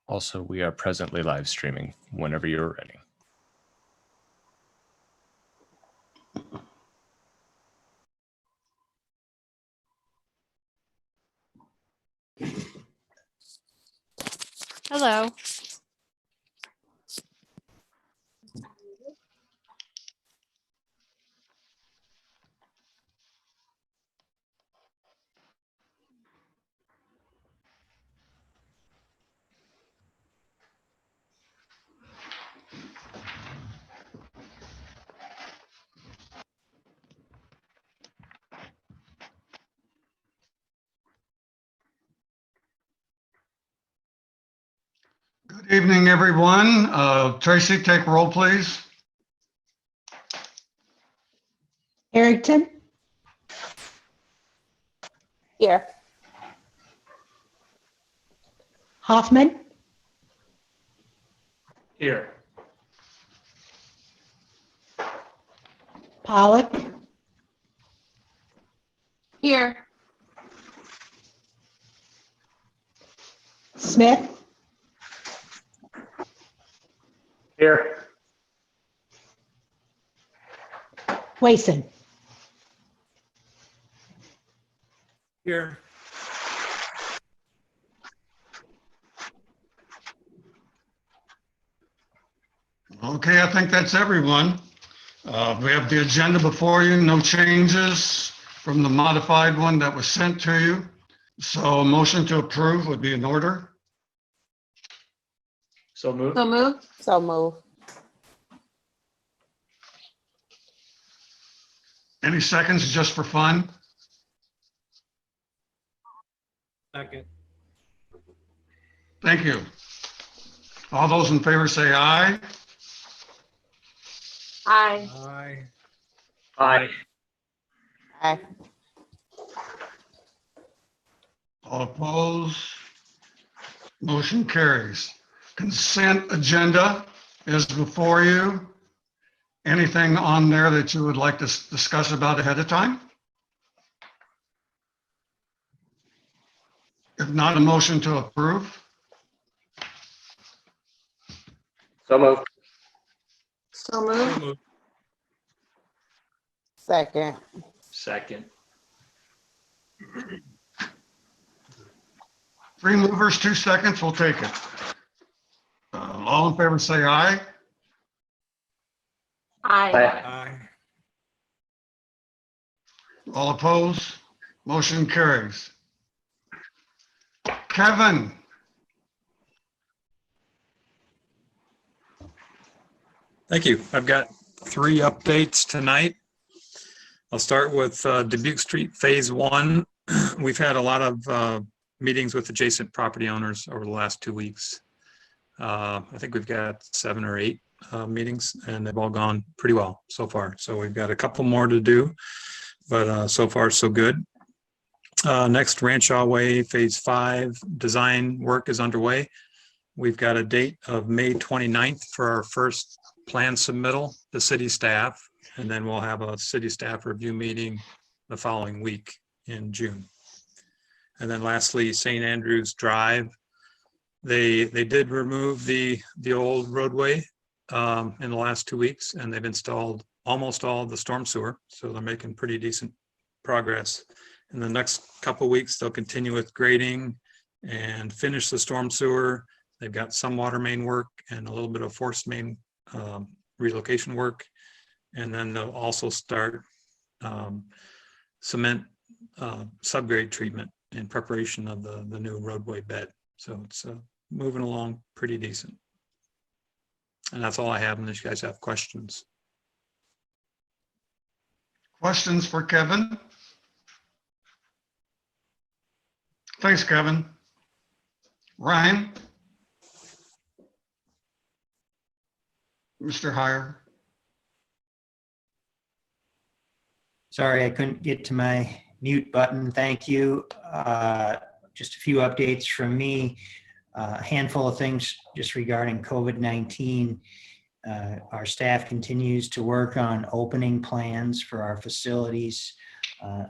Also, we are presently live streaming whenever you're ready. Hello. Good evening, everyone. Tracy, take roll, please. Harrington? Here. Hoffman? Here. Pollock? Here. Smith? Here. Wason? Here. Okay, I think that's everyone. We have the agenda before you, no changes from the modified one that was sent to you. So a motion to approve would be in order. So moved. So move. So move. Any seconds just for fun? Second. Thank you. All those in favor say aye. Aye. Aye. Aye. Aye. All opposed? Motion carries. Consent agenda is before you. Anything on there that you would like to discuss about ahead of time? If not, a motion to approve. So moved. So move. Second. Second. Three movers, 2 seconds, we'll take it. All in favor say aye. Aye. Aye. All opposed? Motion carries. Kevin, Thank you. I've got 3 updates tonight. I'll start with Dubuque Street Phase 1. We've had a lot of meetings with adjacent property owners over the last 2 weeks. I think we've got 7 or 8 meetings, and they've all gone pretty well so far. So we've got a couple more to do, but so far so good. Next, Ranchaw Way Phase 5 design work is underway. We've got a date of May 29th for our first plan submittal to city staff, and then we'll have a city staff review meeting the following week in June. And then lastly, St. Andrews Drive. They did remove the old roadway in the last 2 weeks, and they've installed almost all of the storm sewer. So they're making pretty decent progress. In the next couple of weeks, they'll continue with grading and finish the storm sewer. They've got some water main work and a little bit of forced main relocation work. And then they'll also start cement subgrade treatment in preparation of the new roadway bed. So it's moving along pretty decent. And that's all I have, unless you guys have questions. questions for Kevin? Thanks, Kevin. Ryan? Mr. Heyer? Sorry, I couldn't get to my mute button. Thank you. Just a few updates from me. A handful of things just regarding COVID-19. Our staff continues to work on opening plans for our facilities,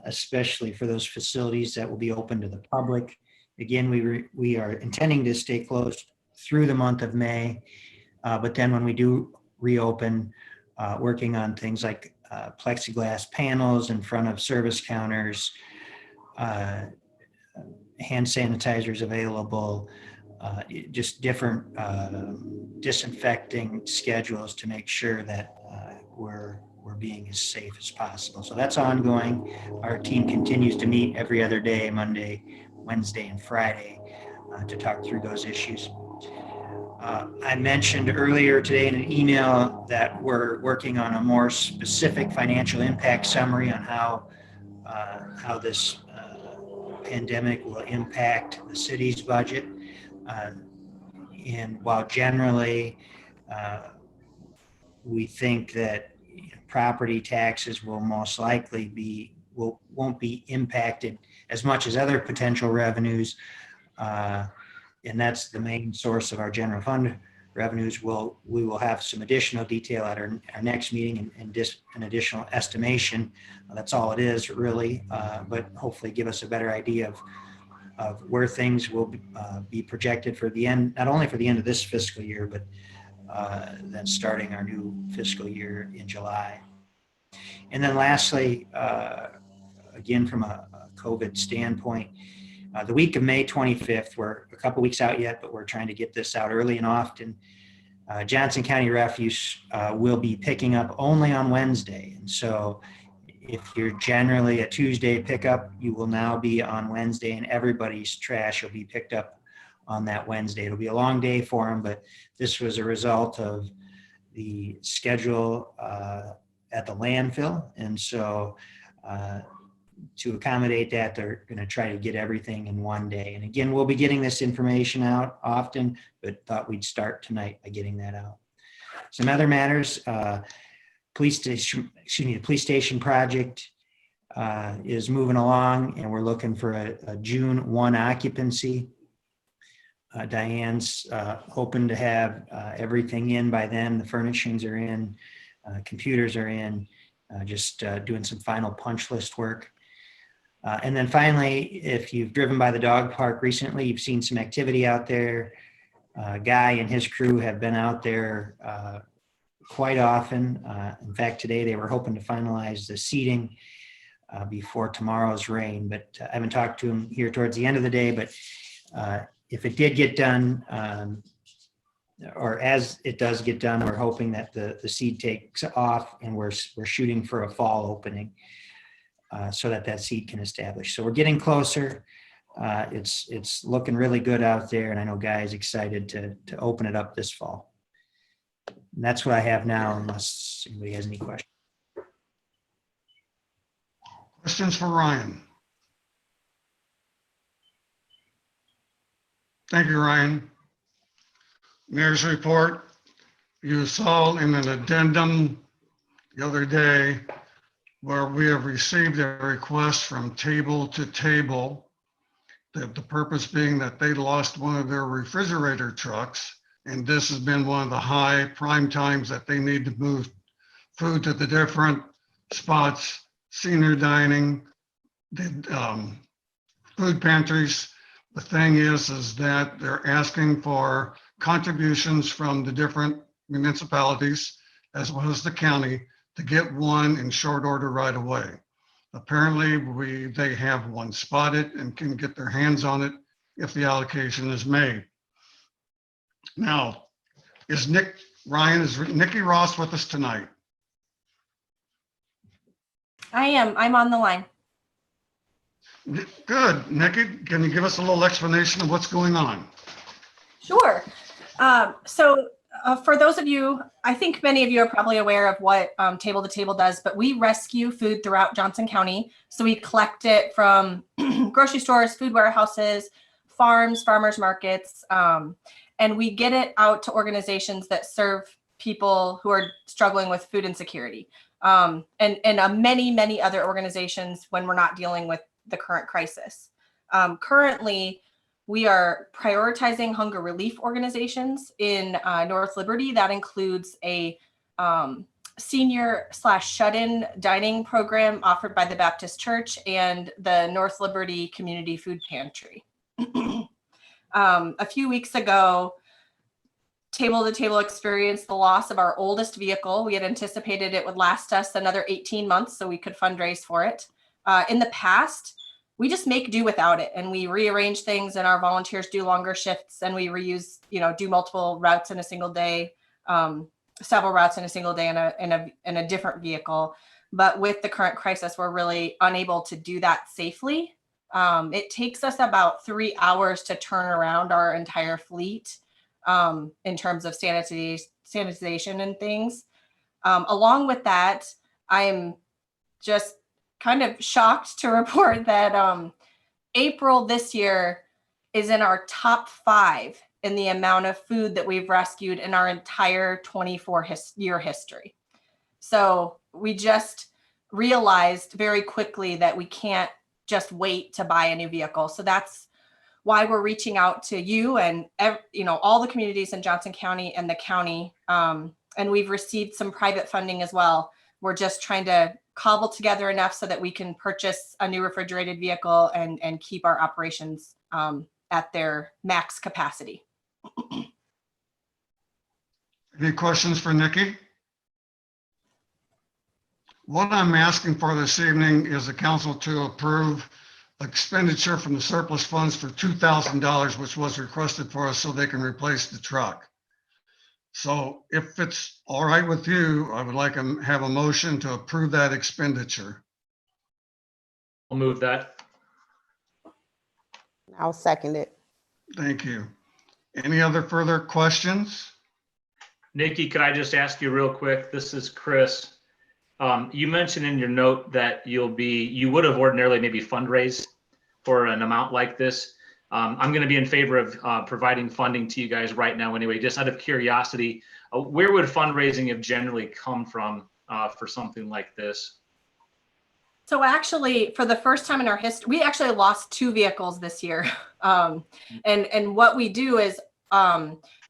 especially for those facilities that will be open to the public. Again, we are intending to stay closed through the month of May. But then when we do reopen, working on things like plexiglass panels in front of service counters, hand sanitizers available, just different disinfecting schedules to make sure that we're being as safe as possible. So that's ongoing. Our team continues to meet every other day, Monday, Wednesday, and Friday, to talk through those issues. I mentioned earlier today in an email that we're working on a more specific financial impact summary on how this pandemic will impact the city's budget. And while generally we think that property taxes will most likely won't be impacted as much as other potential revenues, and that's the main source of our general fund revenues. We will have some additional detail at our next meeting and just an additional estimation. That's all it is really, but hopefully give us a better idea of where things will be projected for the end, not only for the end of this fiscal year, but then starting our new fiscal year in July. And then lastly, again, from a COVID standpoint, the week of May 25th, we're a couple weeks out yet, but we're trying to get this out early and often. Johnson County Refuse will be picking up only on Wednesday. And so if you're generally a Tuesday pickup, you will now be on Wednesday, and everybody's trash will be picked up on that Wednesday. It'll be a long day for them, but this was a result of the schedule at the landfill. And so to accommodate that, they're going to try to get everything in one day. And again, we'll be getting this information out often, but thought we'd start tonight by getting that out. Some other matters, the police station project is moving along, and we're looking for a June 1 occupancy. Diane's hoping to have everything in by then. The furnishings are in, computers are in, just doing some final punch list work. And then finally, if you've driven by the dog park recently, you've seen some activity out there. Guy and his crew have been out there quite often. In fact, today they were hoping to finalize the seating before tomorrow's rain, but I haven't talked to him here towards the end of the day. But if it did get done, or as it does get done, we're hoping that the seed takes off, and we're shooting for a fall opening so that seed can establish. So we're getting closer. It's looking really good out there, and I know Guy is excited to open it up this fall. And that's what I have now, unless anybody has any questions. Questions for Ryan? Thank you, Ryan. Mayor's report. You saw in an addendum the other day where we have received a request from Table to Table, the purpose being that they lost one of their refrigerator trucks, and this has been one of the high prime times that they need to move food to the different spots, senior dining, the food pantries. The thing is that they're asking for contributions from the different municipalities as well as the county to get one in short order right away. Apparently they have one spotted and can get their hands on it if the allocation is made. Now, is Nikki Ross with us tonight? I am. I'm on the line. Good. Nikki, can you give us a little explanation of what's going on? Sure. For those of you, I think many of you are probably aware of what Table to Table does, but we rescue food throughout Johnson County. So we collect it from grocery stores, food warehouses, farms, farmers markets, and we get it out to organizations that serve people who are struggling with food insecurity, and many other organizations when we're not dealing with the current crisis. Currently, we are prioritizing hunger relief organizations in North Liberty. That includes a senior / shut-in dining program offered by the Baptist Church and the North Liberty Community Food Pantry. A few weeks ago, Table to Table experienced the loss of our oldest vehicle. We had anticipated it would last us another 18 months so we could fundraise for it. In the past, we just make do without it, and we rearrange things, and our volunteers do longer shifts, and we reuse, do multiple routes in a single day, several routes in a single day in a different vehicle. But with the current crisis, we're really unable to do that safely. It takes us about 3 hours to turn around our entire fleet in terms of sanitization and things. Along with that, I am just kind of shocked to report that April this year is in our top 5 in the amount of food that we've rescued in our entire 24-year history. So we just realized very quickly that we can't just wait to buy a new vehicle. So that's why we're reaching out to you and all the communities in Johnson County and the county. And we've received some private funding as well. We're just trying to cobble together enough so that we can purchase a new refrigerated vehicle and keep our operations at their max capacity. Any questions for Nikki? What I'm asking for this evening is the council to approve expenditure from the surplus funds for $2,000, which was requested for us so they can replace the truck. So if it's all right with you, I would like to have a motion to approve that expenditure. I'll move that. I'll second it. Thank you. Any other further questions? Nikki, could I just ask you real quick? This is Chris. You mentioned in your note that you would have ordinarily maybe fundraised for an amount like this. I'm going to be in favor of providing funding to you guys right now anyway, just out of curiosity. Where would fundraising have generally come from for something like this? So actually, for the first time in our history, we actually lost 2 vehicles this year. And what we do is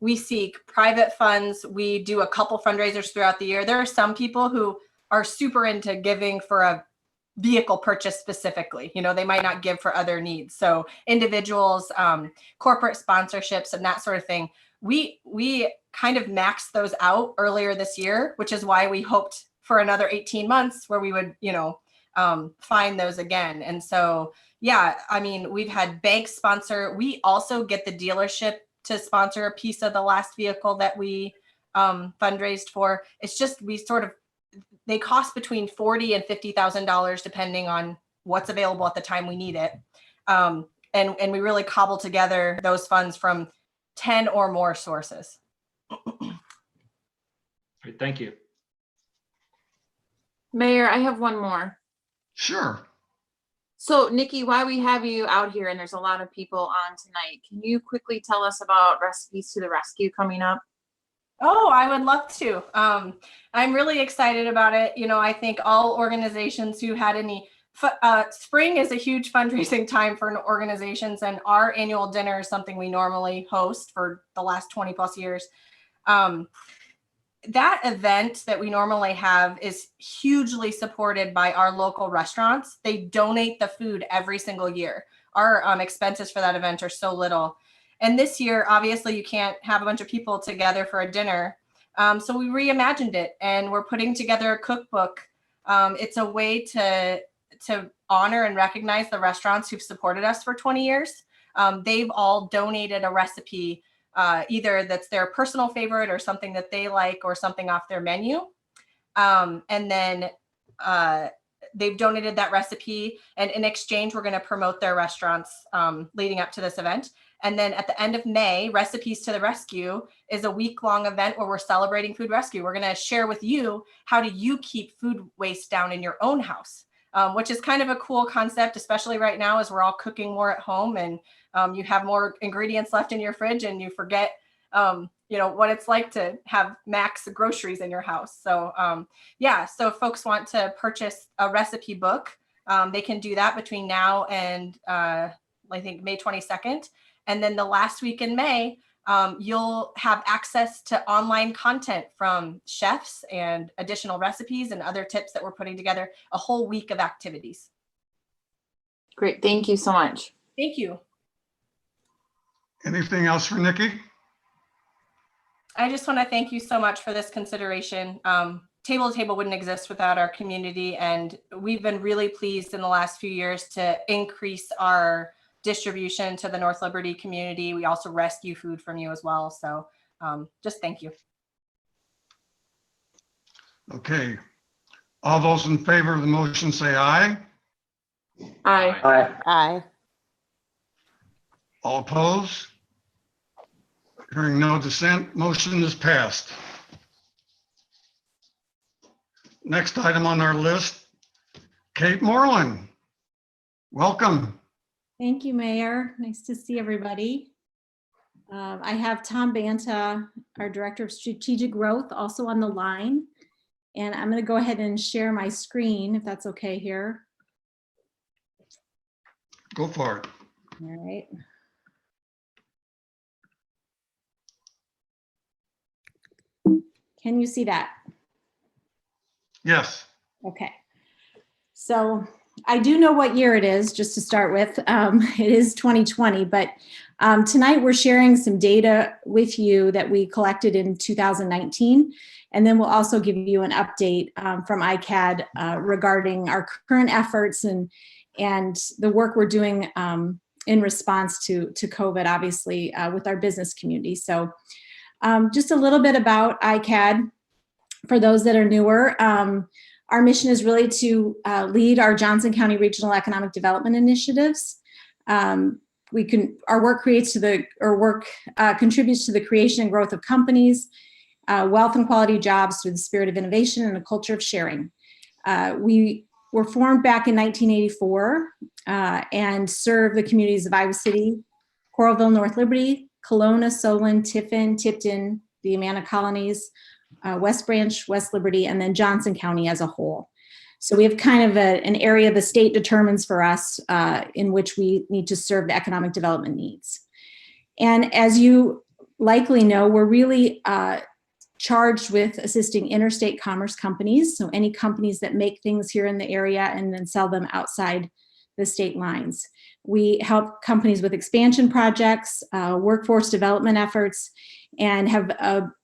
we seek private funds. We do a couple fundraisers throughout the year. There are some people who are super into giving for a vehicle purchase specifically. They might not give for other needs. So individuals, corporate sponsorships, and that sort of thing. We kind of maxed those out earlier this year, which is why we hoped for another 18 months where we would, find those again. And so, yeah, I mean, we've had banks sponsor. We also get the dealership to sponsor a piece of the last vehicle that we fundraised for. It's just they cost between $40,000 and $50,000 depending on what's available at the time we need it. And we really cobble together those funds from 10 or more sources. Great, thank you. Mayor, I have one more. Sure. So Nikki, while we have you out here and there's a lot of people on tonight, can you quickly tell us about Recipes to the Rescue coming up? Oh, I would love to. I'm really excited about it. I think all organizations who had any, spring is a huge fundraising time for organizations, and our annual dinner is something we normally host for the last 20 plus years. That event that we normally have is hugely supported by our local restaurants. They donate the food every single year. Our expenses for that event are so little. And this year, obviously, you can't have a bunch of people together for a dinner. So we reimagined it, and we're putting together a cookbook. It's a way to honor and recognize the restaurants who've supported us for 20 years. They've all donated a recipe, either that's their personal favorite or something that they like or something off their menu. And then they've donated that recipe, and in exchange, we're going to promote their restaurants leading up to this event. And then at the end of May, Recipes to the Rescue is a week-long event where we're celebrating food rescue. We're going to share with you, how do you keep food waste down in your own house, which is kind of a cool concept, especially right now as we're all cooking more at home and you have more ingredients left in your fridge and you forget, what it's like to have max groceries in your house. So yeah, so if folks want to purchase a recipe book, they can do that between now and I think May 22nd. And then the last week in May, you'll have access to online content from chefs and additional recipes and other tips that we're putting together, a whole week of activities. Great, thank you so much. Thank you. Anything else for Nikki? I just want to thank you so much for this consideration. Table to Table wouldn't exist without our community, and we've been really pleased in the last few years to increase our distribution to the North Liberty community. We also rescue food from you as well. So just thank you. Okay. All those in favor of the motion say aye. Aye. Aye. All opposed? Hearing no dissent, motion is passed. Next item on our list, Kate Moreland. Welcome. Thank you, Mayor. Nice to see everybody. I have Tom Banta, our Director of Strategic Growth, also on the line. And I'm going to go ahead and share my screen, if that's okay here. Go for it. All right. Can you see that? Yes. Okay. So I do know what year it is, just to start with. It is 2020, but tonight we're sharing some data with you that we collected in 2019. And then we'll also give you an update from ICAD regarding our current efforts and the work we're doing in response to COVID, obviously, with our business community. So just a little bit about ICAD for those that are newer. Our mission is really to lead our Johnson County Regional Economic Development initiatives. Our work contributes to the creation and growth of companies, wealth and quality jobs through the spirit of innovation and a culture of sharing. We were formed back in 1984 and serve the communities of Iowa City, Coralville, North Liberty, Kelowna, Solon, Tiffin, Tipton, the Amana Colonies, West Branch, West Liberty, and then Johnson County as a whole. So we have kind of an area the state determines for us in which we need to serve the economic development needs. And as you likely know, we're really charged with assisting interstate commerce companies. So any companies that make things here in the area and then sell them outside the state lines. We help companies with expansion projects, workforce development efforts, and have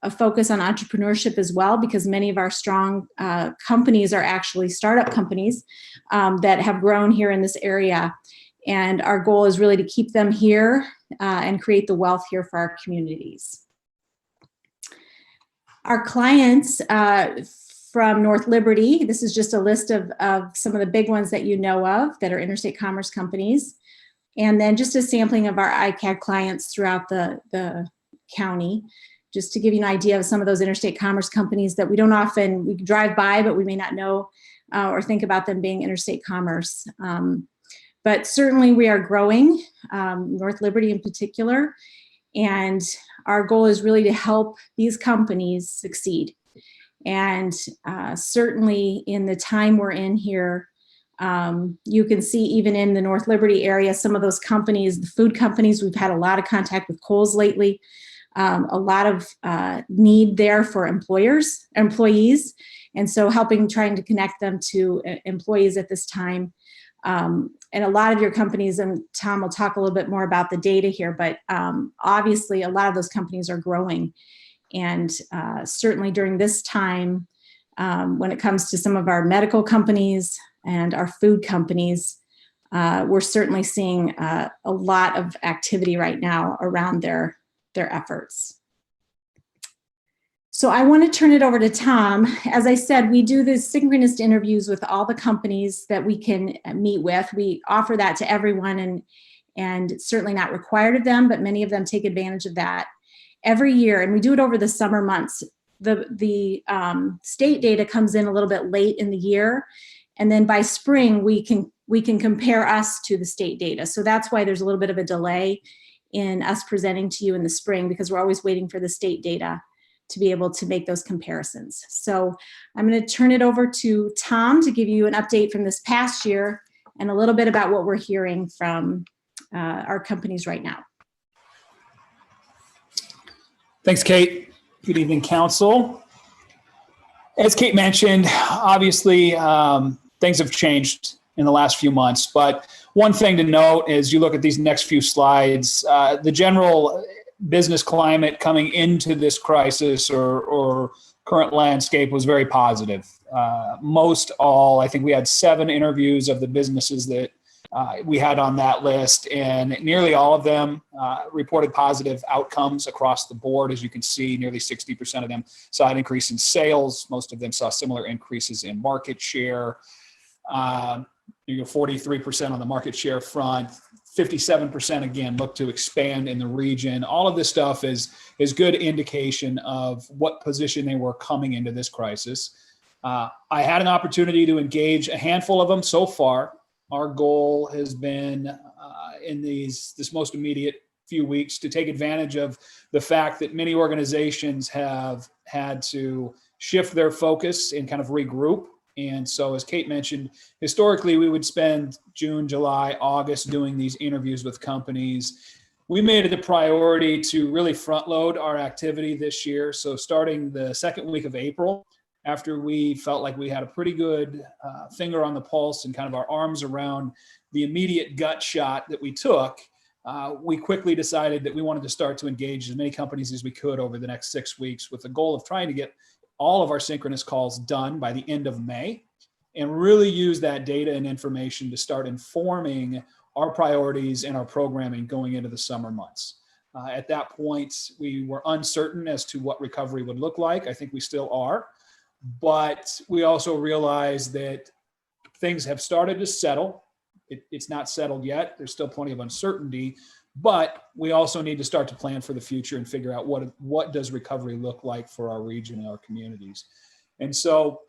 a focus on entrepreneurship as well, because many of our strong companies are actually startup companies that have grown here in this area. And our goal is really to keep them here and create the wealth here for our communities. Our clients from North Liberty, this is just a list of some of the big ones that you know of that are interstate commerce companies. And then just a sampling of our ICAD clients throughout the county, just to give you an idea of some of those interstate commerce companies that we drive by, but we may not know or think about them being interstate commerce. But certainly we are growing, North Liberty in particular, and our goal is really to help these companies succeed. And certainly in the time we're in here, you can see even in the North Liberty area, some of those companies, the food companies, we've had a lot of contact with Kohl's lately, a lot of need there for employees. And so trying to connect them to employees at this time. And a lot of your companies, and Tom will talk a little bit more about the data here, but obviously a lot of those companies are growing. And certainly during this time, when it comes to some of our medical companies and our food companies, we're certainly seeing a lot of activity right now around their efforts. So I want to turn it over to Tom. As I said, we do the synchronous interviews with all the companies that we can meet with. We offer that to everyone, and certainly not required of them, but many of them take advantage of that every year. And we do it over the summer months. The state data comes in a little bit late in the year, and then by spring we can compare us to the state data. So that's why there's a little bit of a delay in us presenting to you in the spring, because we're always waiting for the state data to be able to make those comparisons. So I'm going to turn it over to Tom to give you an update from this past year and a little bit about what we're hearing from our companies right now. Thanks, Kate. Good evening, Council. As Kate mentioned, obviously things have changed in the last few months, but one thing to note as you look at these next few slides, the general business climate coming into this crisis or current landscape was very positive. Most all, I think we had 7 interviews of the businesses that we had on that list, and nearly all of them reported positive outcomes across the board. As you can see, nearly 60% of them saw an increase in sales. Most of them saw similar increases in market share. 43% on the market share front. 57% again look to expand in the region. All of this stuff is good indication of what position they were coming into this crisis. I had an opportunity to engage a handful of them so far. Our goal has been in this most immediate few weeks to take advantage of the fact that many organizations have had to shift their focus and kind of regroup. And so, as Kate mentioned, historically, we would spend June, July, August doing these interviews with companies. We made it a priority to really front load our activity this year. So starting the second week of April, after we felt like we had a pretty good finger on the pulse and kind of our arms around the immediate gut shot that we took, we quickly decided that we wanted to start to engage as many companies as we could over the next 6 weeks with the goal of trying to get all of our synchronous calls done by the end of May and really use that data and information to start informing our priorities and our programming going into the summer months. At that point, we were uncertain as to what recovery would look like. I think we still are, but we also realized that things have started to settle. It's not settled yet. There's still plenty of uncertainty, but we also need to start to plan for the future and figure out what does recovery look like for our region and our communities. And so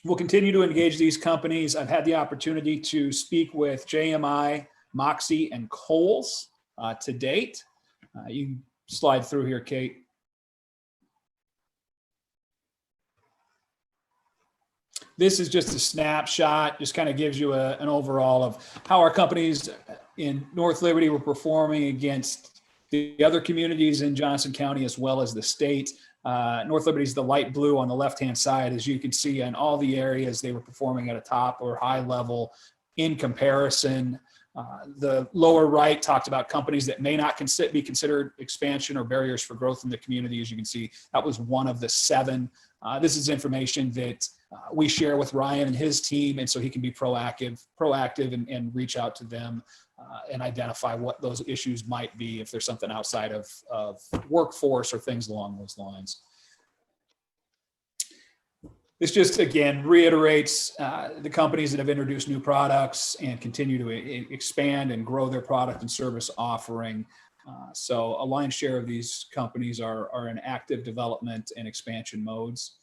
we'll continue to engage these companies. I've had the opportunity to speak with JMI, Moxie, and Kohl's to date. You can slide through here, Kate. This is just a snapshot, just kind of gives you an overall of how our companies in North Liberty were performing against the other communities in Johnson County as well as the state. North Liberty is the light blue on the left-hand side. As you can see in all the areas, they were performing at a top or high level in comparison. The lower right talked about companies that may not be considered expansion or barriers for growth in the community. As you can see, that was one of the 7. This is information that we share with Ryan and his team, and so he can be proactive and reach out to them and identify what those issues might be if there's something outside of workforce or things along those lines. This just, again, reiterates the companies that have introduced new products and continue to expand and grow their product and service offering. So a lion's share of these companies are in active development and expansion modes.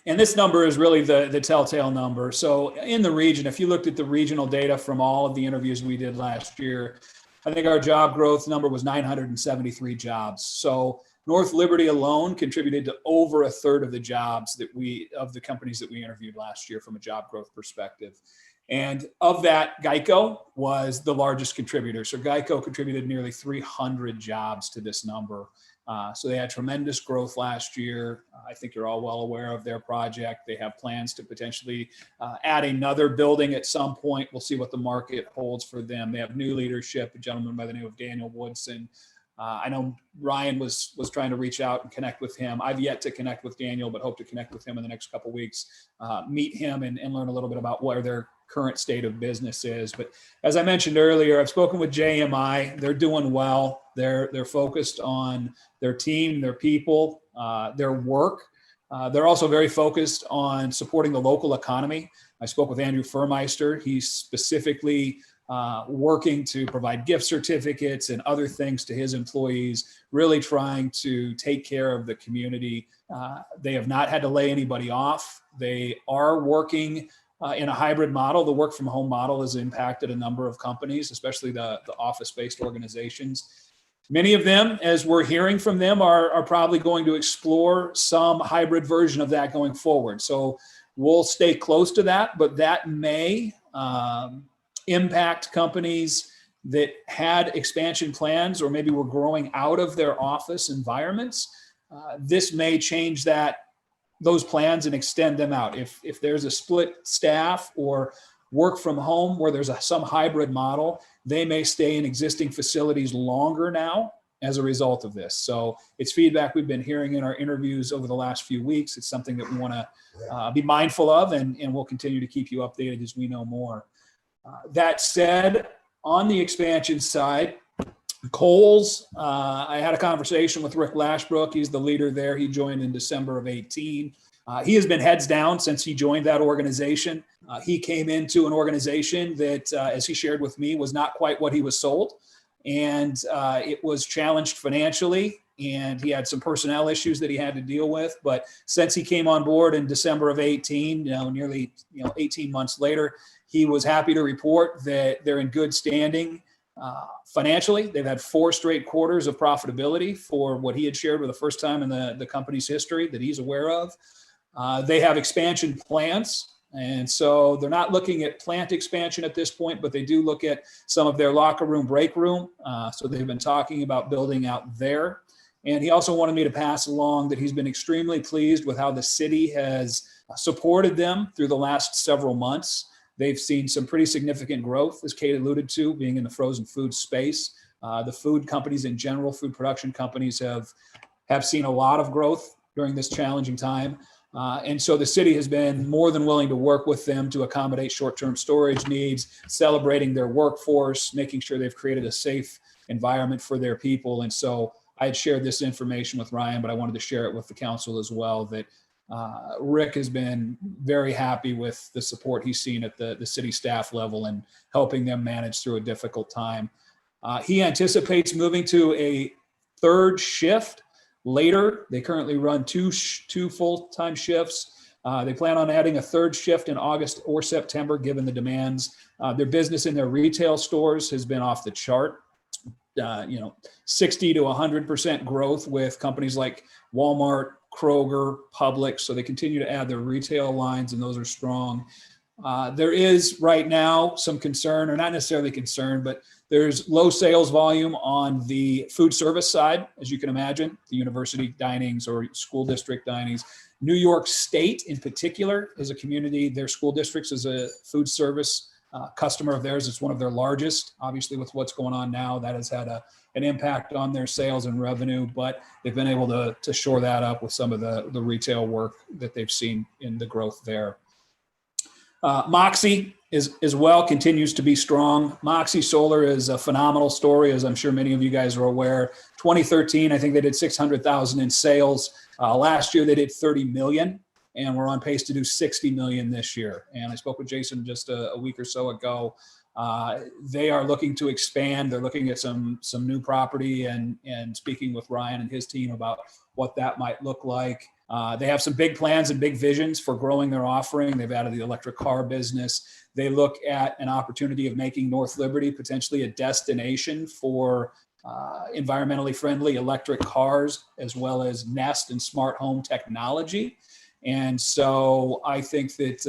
And this number is really the telltale number. So in the region, if you looked at the regional data from all of the interviews we did last year, I think our job growth number was 973 jobs. So North Liberty alone contributed to over 1/3 of the jobs of the companies that we interviewed last year from a job growth perspective. And of that, Geico was the largest contributor. So Geico contributed nearly 300 jobs to this number. So they had tremendous growth last year. I think you're all well aware of their project. They have plans to potentially add another building at some point. We'll see what the market holds for them. They have new leadership, a gentleman by the name of Daniel Woodson. I know Ryan was trying to reach out and connect with him. I've yet to connect with Daniel, but hope to connect with him in the next couple of weeks, meet him and learn a little bit about where their current state of business is. But as I mentioned earlier, I've spoken with JMI. They're doing well. They're focused on their team, their people, their work. They're also very focused on supporting the local economy. I spoke with Andrew Furmeister. He's specifically working to provide gift certificates and other things to his employees, really trying to take care of the community. They have not had to lay anybody off. They are working in a hybrid model. The work from home model has impacted a number of companies, especially the office-based organizations. Many of them, as we're hearing from them, are probably going to explore some hybrid version of that going forward. So we'll stay close to that, but that may impact companies that had expansion plans or maybe were growing out of their office environments. This may change those plans and extend them out. If there's a split staff or work from home where there's some hybrid model, they may stay in existing facilities longer now as a result of this. So it's feedback we've been hearing in our interviews over the last few weeks. It's something that we want to be mindful of, and we'll continue to keep you updated as we know more. That said, on the expansion side, Kohl's, I had a conversation with Rick Lashbrook. He's the leader there. He joined in December of 18. He has been heads down since he joined that organization. He came into an organization that, as he shared with me, was not quite what he was sold. And it was challenged financially, and he had some personnel issues that he had to deal with. But since he came on board in December of 18, nearly 18 months later, he was happy to report that they're in good standing financially. They've had 4 straight quarters of profitability for what he had shared for the first time in the company's history that he's aware of. They have expansion plans. And so they're not looking at plant expansion at this point, but they do look at some of their locker room, break room. So they've been talking about building out there. And he also wanted me to pass along that he's been extremely pleased with how the city has supported them through the last several months. They've seen some pretty significant growth, as Kate alluded to, being in the frozen food space. The food companies in general, food production companies have seen a lot of growth during this challenging time. And so the city has been more than willing to work with them to accommodate short-term storage needs, celebrating their workforce, making sure they've created a safe environment for their people. And so I had shared this information with Ryan, but I wanted to share it with the council as well, that Rick has been very happy with the support he's seen at the city staff level and helping them manage through a difficult time. He anticipates moving to a 3rd shift later. They currently run two full-time shifts. They plan on adding a 3rd shift in August or September, given the demands. Their business in their retail stores has been off the chart. 60 to 100% growth with companies like Walmart, Kroger, Publix. So they continue to add their retail lines, and those are strong. There is right now some concern, or not necessarily concern, but there's low sales volume on the food service side, as you can imagine, the university dinings or school district dinings. New York State in particular is a community, their school districts is a food service customer of theirs. It's one of their largest. Obviously, with what's going on now, that has had an impact on their sales and revenue, but they've been able to shore that up with some of the retail work that they've seen in the growth there. Moxie as well continues to be strong. Moxie Solar is a phenomenal story, as I'm sure many of you guys are aware. 2013, I think they did 600,000 in sales. Last year, they did 30 million. And we're on pace to do 60 million this year. And I spoke with Jason just a week or so ago. They are looking to expand. They're looking at some new property and speaking with Ryan and his team about what that might look like. They have some big plans and big visions for growing their offering. They've added the electric car business. They look at an opportunity of making North Liberty potentially a destination for environmentally friendly electric cars, as well as Nest and smart home technology. And so I think that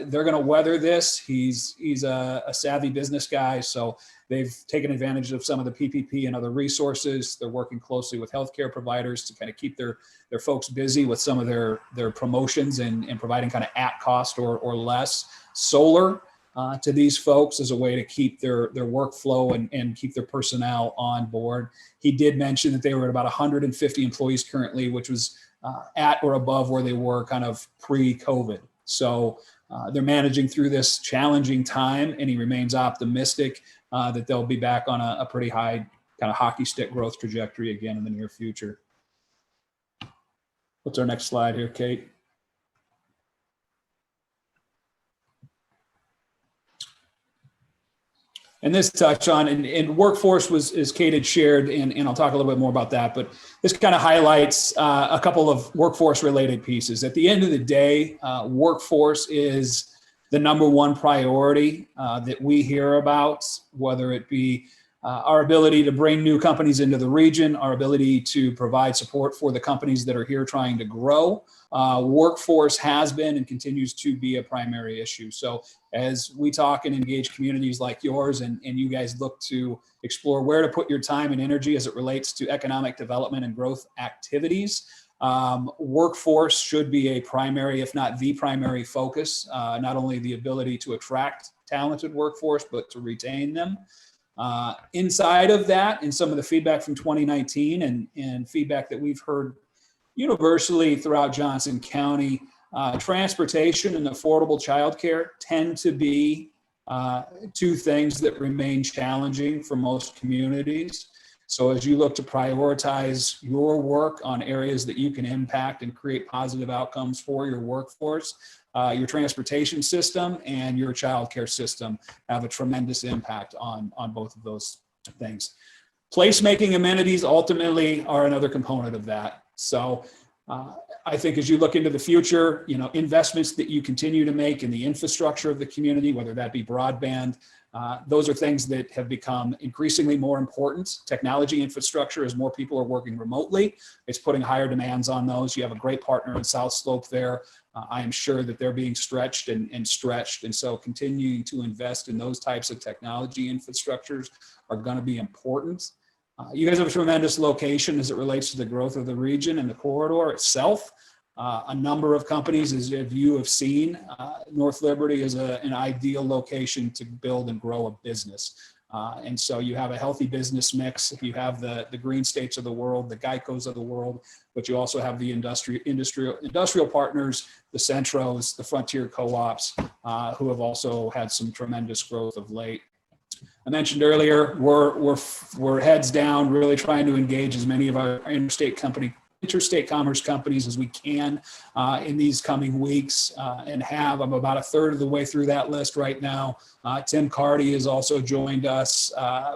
they're going to weather this. He's a savvy business guy, so they've taken advantage of some of the PPP and other resources. They're working closely with healthcare providers to kind of keep their folks busy with some of their promotions and providing kind of at cost or less solar to these folks as a way to keep their workflow and keep their personnel on board. He did mention that they were at about 150 employees currently, which was at or above where they were kind of pre-COVID. So they're managing through this challenging time, and he remains optimistic that they'll be back on a pretty high kind of hockey stick growth trajectory again in the near future. What's our next slide here, Kate? And this touch on, and workforce was, as Kate had shared, and I'll talk a little bit more about that, but this kind of highlights a couple of workforce related pieces. At the end of the day, workforce is the #1 priority that we hear about, whether it be our ability to bring new companies into the region, our ability to provide support for the companies that are here trying to grow. Workforce has been and continues to be a primary issue. So as we talk and engage communities like yours, and you guys look to explore where to put your time and energy as it relates to economic development and growth activities, Workforce should be a primary, if not the primary focus, not only the ability to attract talented workforce, but to retain them. Inside of that, and some of the feedback from 2019 and feedback that we've heard universally throughout Johnson County, transportation and affordable childcare tend to be two things that remain challenging for most communities. So as you look to prioritize your work on areas that you can impact and create positive outcomes for your workforce, your transportation system and your childcare system have a tremendous impact on both of those things. Placemaking amenities ultimately are another component of that. So I think as you look into the future, investments that you continue to make in the infrastructure of the community, whether that be broadband, those are things that have become increasingly more important. Technology infrastructure, as more people are working remotely, it's putting higher demands on those. You have a great partner in South Slope there. I am sure that they're being stretched and stretched. And so continuing to invest in those types of technology infrastructures are going to be important. You guys have a tremendous location as it relates to the growth of the region and the corridor itself. A number of companies, as you have seen, North Liberty is an ideal location to build and grow a business. And so you have a healthy business mix. You have the Green States of the world, the Geicos of the world, but you also have the industrial partners, the Centros, the Frontier Co-ops, who have also had some tremendous growth of late. I mentioned earlier, we're heads down, really trying to engage as many of our interstate commerce companies as we can in these coming weeks and I'm about a third of the way through that list right now. Tim Carty has also joined us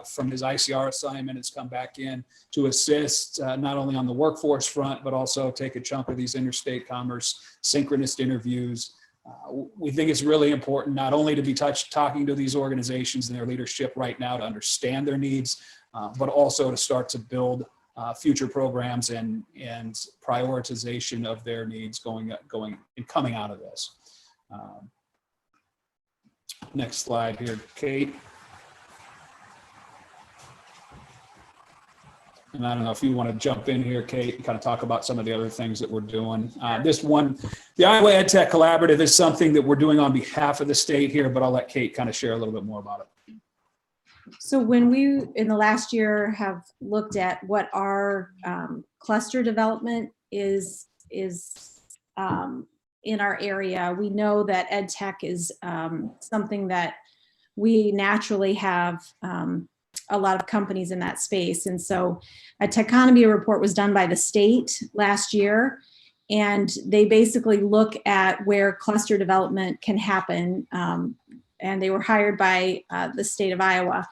from his ICR assignment, has come back in to assist not only on the workforce front, but also take a chunk of these interstate commerce synchronist interviews. We think it's really important not only to be talking to these organizations and their leadership right now to understand their needs, but also to start to build future programs and prioritization of their needs going and coming out of this. Next slide here, Kate. And I don't know if you want to jump in here, Kate, and kind of talk about some of the other things that we're doing. This one, the Iowa EdTech Collaborative is something that we're doing on behalf of the state here, but I'll let Kate kind of share a little bit more about it. So when we, in the last year, have looked at what our cluster development is in our area, we know that EdTech is something that we naturally have a lot of companies in that space. And so a taxonomy report was done by the state last year, and they basically look at where cluster development can happen. And they were hired by the state of Iowa.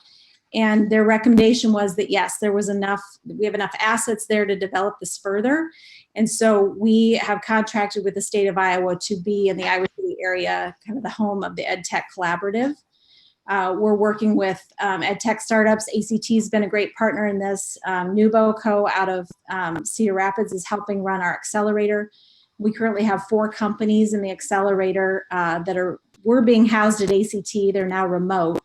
And their recommendation was that, yes, there was enough, we have enough assets there to develop this further. And so we have contracted with the state of Iowa to be in the Iowa City area, kind of the home of the EdTech Collaborative. We're working with EdTech startups. ACT has been a great partner in this. Nubo Co. out of Cedar Rapids is helping run our accelerator. We currently have 4 companies in the accelerator that were being housed at ACT. They're now remote.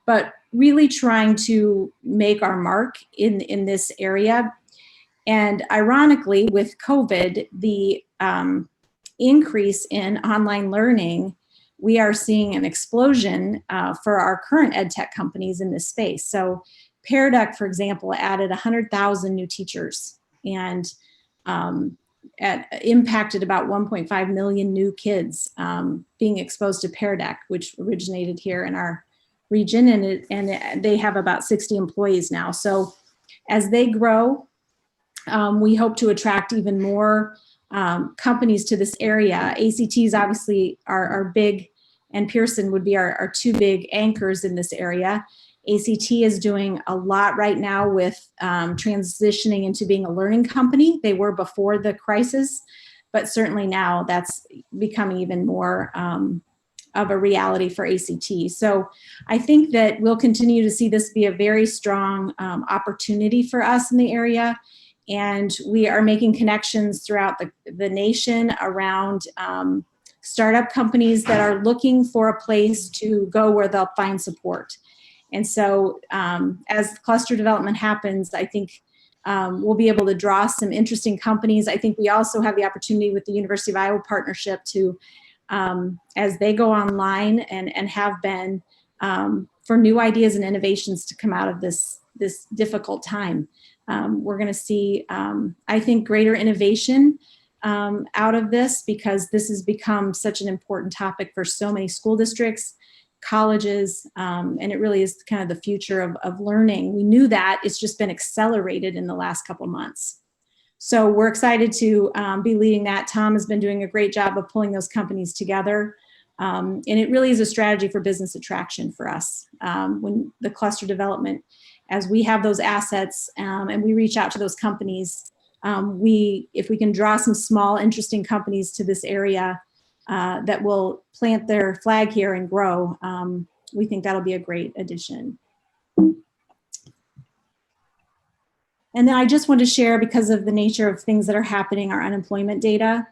But really trying to make our mark in this area. And ironically, with COVID, the increase in online learning, we are seeing an explosion for our current EdTech companies in this space. So Pear Deck, for example, added 100,000 new teachers and impacted about 1.5 million new kids being exposed to Pear Deck, which originated here in our region, and they have about 60 employees now. So as they grow, we hope to attract even more companies to this area. ACTs obviously are big, and Pearson would be our 2 big anchors in this area. ACT is doing a lot right now with transitioning into being a learning company. They were before the crisis, but certainly now that's becoming even more of a reality for ACT. So I think that we'll continue to see this be a very strong opportunity for us in the area. And we are making connections throughout the nation around startup companies that are looking for a place to go where they'll find support. And so as cluster development happens, I think we'll be able to draw some interesting companies. I think we also have the opportunity with the University of Iowa partnership to, as they go online and have been, for new ideas and innovations to come out of this difficult time. We're going to see, I think, greater innovation out of this, because this has become such an important topic for so many school districts, colleges, and it really is kind of the future of learning. We knew that, it's just been accelerated in the last couple months. So we're excited to be leading that. Tom has been doing a great job of pulling those companies together. And it really is a strategy for business attraction for us. When the cluster development, as we have those assets and we reach out to those companies, if we can draw some small, interesting companies to this area that will plant their flag here and grow, we think that'll be a great addition. And then I just want to share, because of the nature of things that are happening, our unemployment data.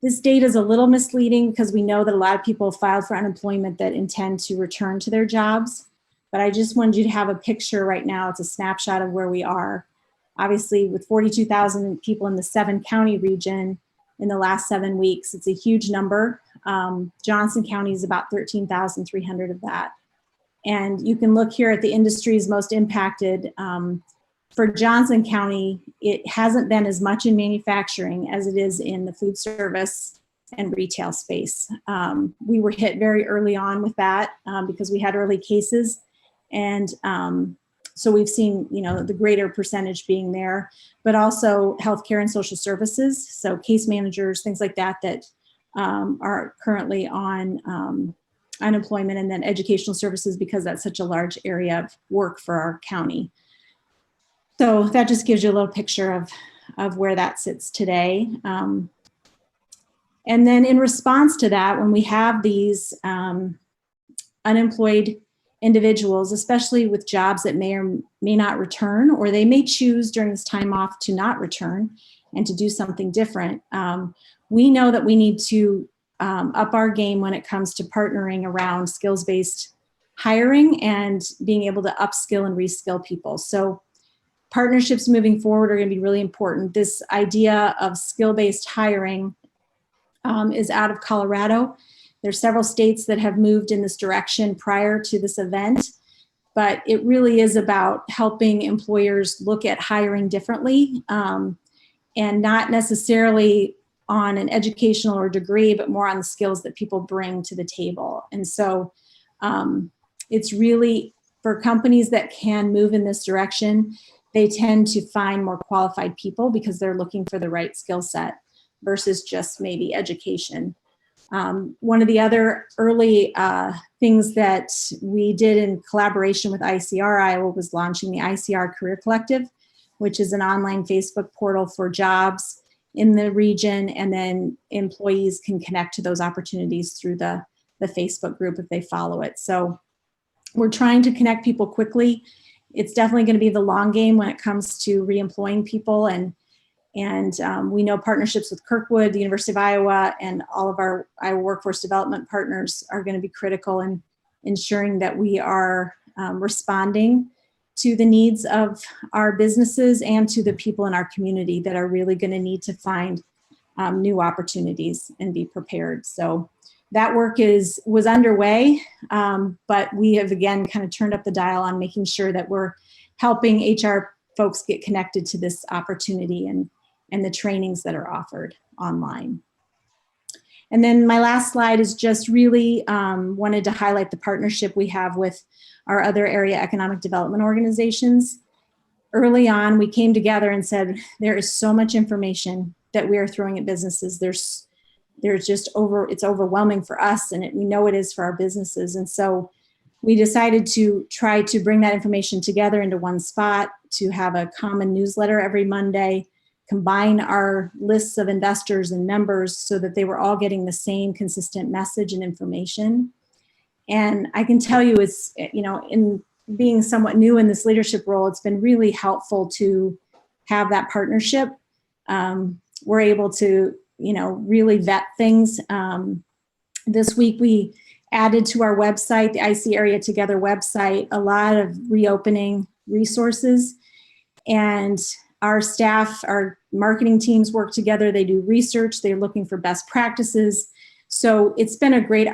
This data is a little misleading because we know that a lot of people filed for unemployment that intend to return to their jobs. But I just wanted you to have a picture right now. It's a snapshot of where we are. Obviously, with 42,000 people in the 7-county region in the last 7 weeks, it's a huge number. Johnson County is about 13,300 of that. And you can look here at the industries most impacted. For Johnson County, it hasn't been as much in manufacturing as it is in the food service and retail space. We were hit very early on with that because we had early cases. And so we've seen, the greater percentage being there, but also healthcare and social services. So case managers, things like that, that are currently on unemployment, and then educational services, because that's such a large area of work for our county. So that just gives you a little picture of where that sits today. And then in response to that, when we have these unemployed individuals, especially with jobs that may or may not return, or they may choose during this time off to not return and to do something different, we know that we need to up our game when it comes to partnering around skills-based hiring and being able to upskill and reskill people. So partnerships moving forward are going to be really important. This idea of skill-based hiring is out of Colorado. There's several states that have moved in this direction prior to this event, but it really is about helping employers look at hiring differently, and not necessarily on an educational or degree, but more on the skills that people bring to the table. And so it's really, for companies that can move in this direction, they tend to find more qualified people because they're looking for the right skill set versus just maybe education. One of the other early things that we did in collaboration with ICR Iowa was launching the ICR Career Collective, which is an online Facebook portal for jobs in the region, and then employees can connect to those opportunities through the Facebook group if they follow it. So we're trying to connect people quickly. It's definitely going to be the long game when it comes to reemploying people, and we know partnerships with Kirkwood, the University of Iowa, and all of our Iowa workforce development partners are going to be critical in ensuring that we are responding to the needs of our businesses and to the people in our community that are really going to need to find new opportunities and be prepared. So that work was underway, but we have again kind of turned up the dial on making sure that we're helping HR folks get connected to this opportunity and the trainings that are offered online. And then my last slide is just really wanted to highlight the partnership we have with our other area economic development organizations. Early on, we came together and said, there is so much information that we are throwing at businesses. There's just it's overwhelming for us, and we know it is for our businesses. And so we decided to try to bring that information together into one spot, to have a common newsletter every Monday, combine our lists of investors and members so that they were all getting the same consistent message and information. And I can tell you, it's, in being somewhat new in this leadership role, it's been really helpful to have that partnership. We're able to really vet things. This week we added to our website, the IC Area Together website, a lot of reopening resources. And our staff, our marketing teams work together. They do research. They're looking for best practices. So it's been a great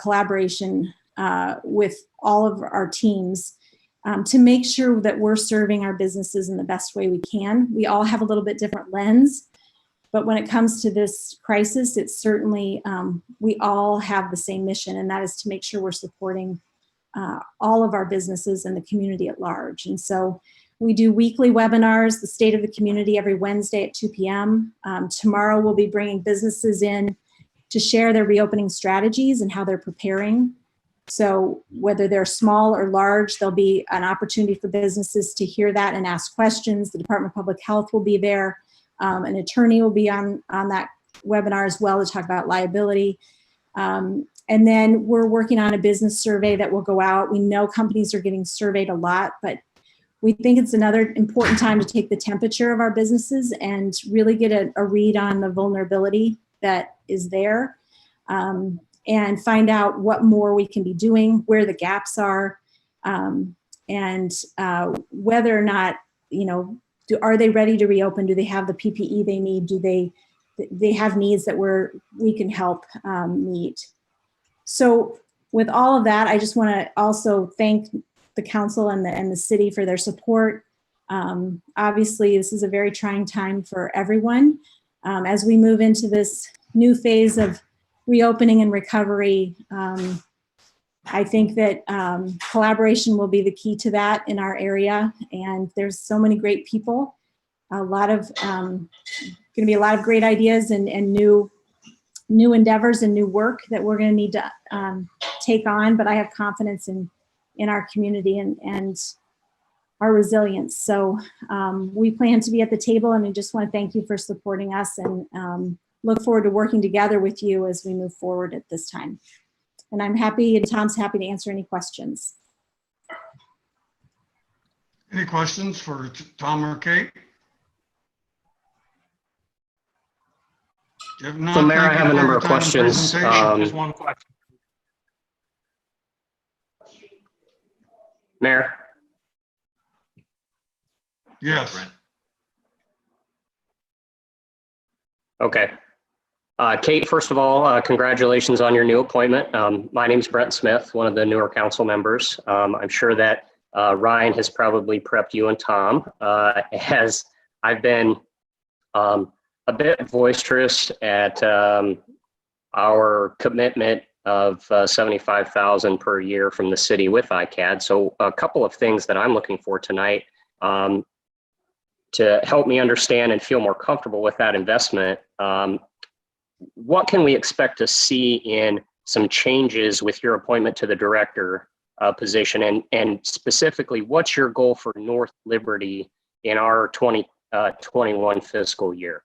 collaboration with all of our teams to make sure that we're serving our businesses in the best way we can. We all have a little bit different lens, but when it comes to this crisis, it's certainly, we all have the same mission, and that is to make sure we're supporting all of our businesses and the community at large. And so we do weekly webinars, the state of the community, every Wednesday at 2 p.m. Tomorrow we'll be bringing businesses in to share their reopening strategies and how they're preparing. So whether they're small or large, there'll be an opportunity for businesses to hear that and ask questions. The Department of Public Health will be there. An attorney will be on that webinar as well to talk about liability. And then we're working on a business survey that will go out. We know companies are getting surveyed a lot, but we think it's another important time to take the temperature of our businesses and really get a read on the vulnerability that is there, and find out what more we can be doing, where the gaps are, and whether or not, are they ready to reopen? Do they have the PPE they need? Do they have needs that we can help meet? So with all of that, I just want to also thank the council and the city for their support. Obviously, this is a very trying time for everyone. As we move into this new phase of reopening and recovery, I think that collaboration will be the key to that in our area. And there's so many great people, going to be a lot of great ideas and new endeavors and new work that we're going to need to take on. But I have confidence in our community and our resilience. So we plan to be at the table, and we just want to thank you for supporting us, and look forward to working together with you as we move forward at this time. And I'm happy, and Tom's happy to answer any questions. Any questions for Tom or Kate? If not, So Mayor, I thank you have a for number your of time and questions. presentation. Just one question. Mayor? Yes. Okay. Kate, first of all, congratulations on your new appointment. My name's Brent Smith, one of the newer council members. I'm sure that Ryan has probably prepped you and Tom, as I've been a bit boisterous at our commitment of $75,000 per year from the city with ICAD. So a couple of things that I'm looking for tonight to help me understand and feel more comfortable with that investment. What can we expect to see in some changes with your appointment to the director position? And specifically, what's your goal for North Liberty in our 2021 fiscal year?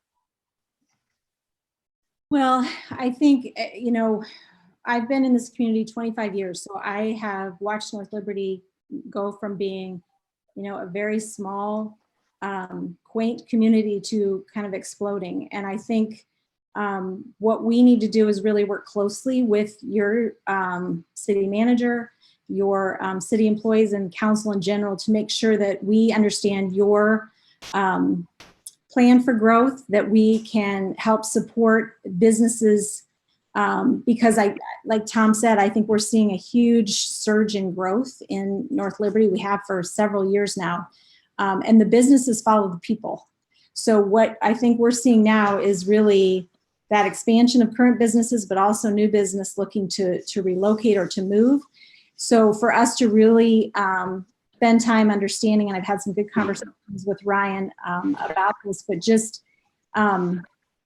Well, I think, I've been in this community 25 years, so I have watched North Liberty go from being, a very small, quaint community to kind of exploding. And I think what we need to do is really work closely with your city manager, your city employees, and council in general to make sure that we understand your plan for growth, that we can help support businesses, because like Tom said, I think we're seeing a huge surge in growth in North Liberty. We have for several years now, and the businesses follow the people. So what I think we're seeing now is really that expansion of current businesses, but also new business looking to relocate or to move. So for us to really spend time understanding, and I've had some good conversations with Ryan about this, but just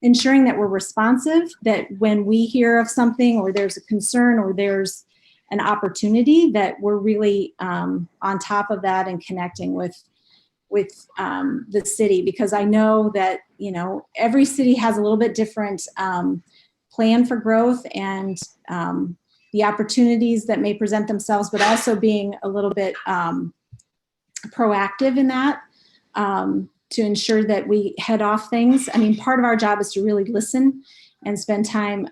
ensuring that we're responsive, that when we hear of something or there's a concern or there's an opportunity, that we're really on top of that and connecting with the city, because I know that, every city has a little bit different plan for growth and the opportunities that may present themselves, but also being a little bit proactive in that to ensure that we head off things. I mean, part of our job is to really listen and spend time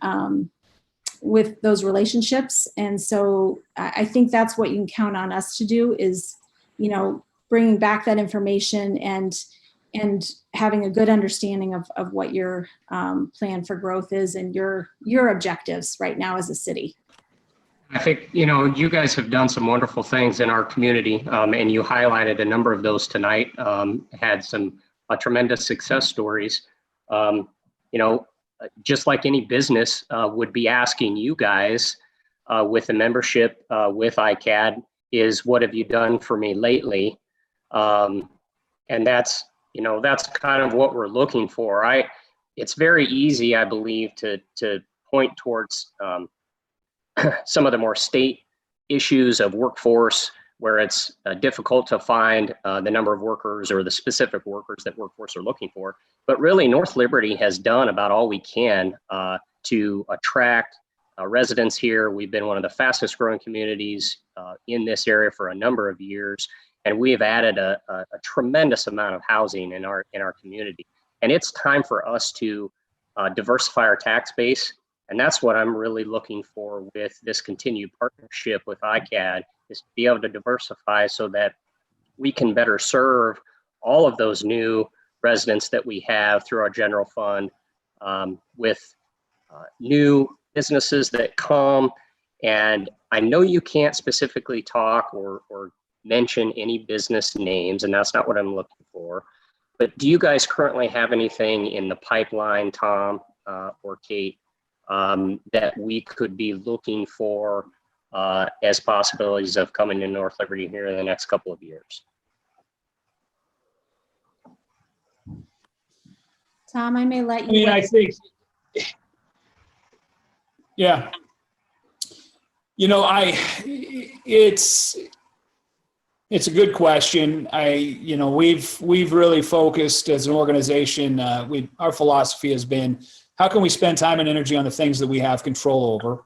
with those relationships. And so I think that's what you can count on us to do is, bringing back that information and and having a good understanding of what your plan for growth is and your objectives right now as a city. I think, you guys have done some wonderful things in our community, and you highlighted a number of those tonight, had some tremendous success stories. Just like any business would be asking you guys with the membership with ICAD is, what have you done for me lately? And that's kind of what we're looking for. It's very easy, I believe, to point towards some of the more state issues of workforce, where it's difficult to find the number of workers or the specific workers that workforce are looking for. But really, North Liberty has done about all we can to attract residents here. We've been one of the fastest growing communities in this area for a number of years, and we have added a tremendous amount of housing in our community. And it's time for us to diversify our tax base. And that's what I'm really looking for with this continued partnership with ICAD, is to be able to diversify so that we can better serve all of those new residents that we have through our general fund, with new businesses that come. And I know you can't specifically talk or mention any business names, and that's not what I'm looking for. But do you guys currently have anything in the pipeline, Tom or Kate, that we could be looking for as possibilities of coming to North Liberty here in the next couple of years? Tom, I may let you. I think, yeah. It's a good question. We've really focused as an organization. Our philosophy has been, how can we spend time and energy on the things that we have control over?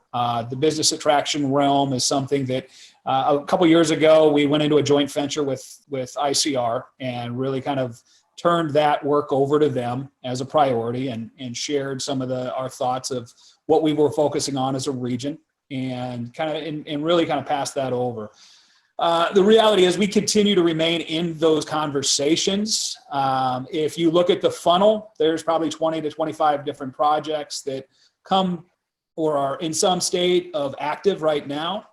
The business attraction realm is something that a couple years ago, we went into a joint venture with ICR and really kind of turned that work over to them as a priority, and shared some of our thoughts of what we were focusing on as a region, and really passed that over. The reality is we continue to remain in those conversations. If you look at the funnel, there's probably 20 to 25 different projects that come or are in some state of active right now.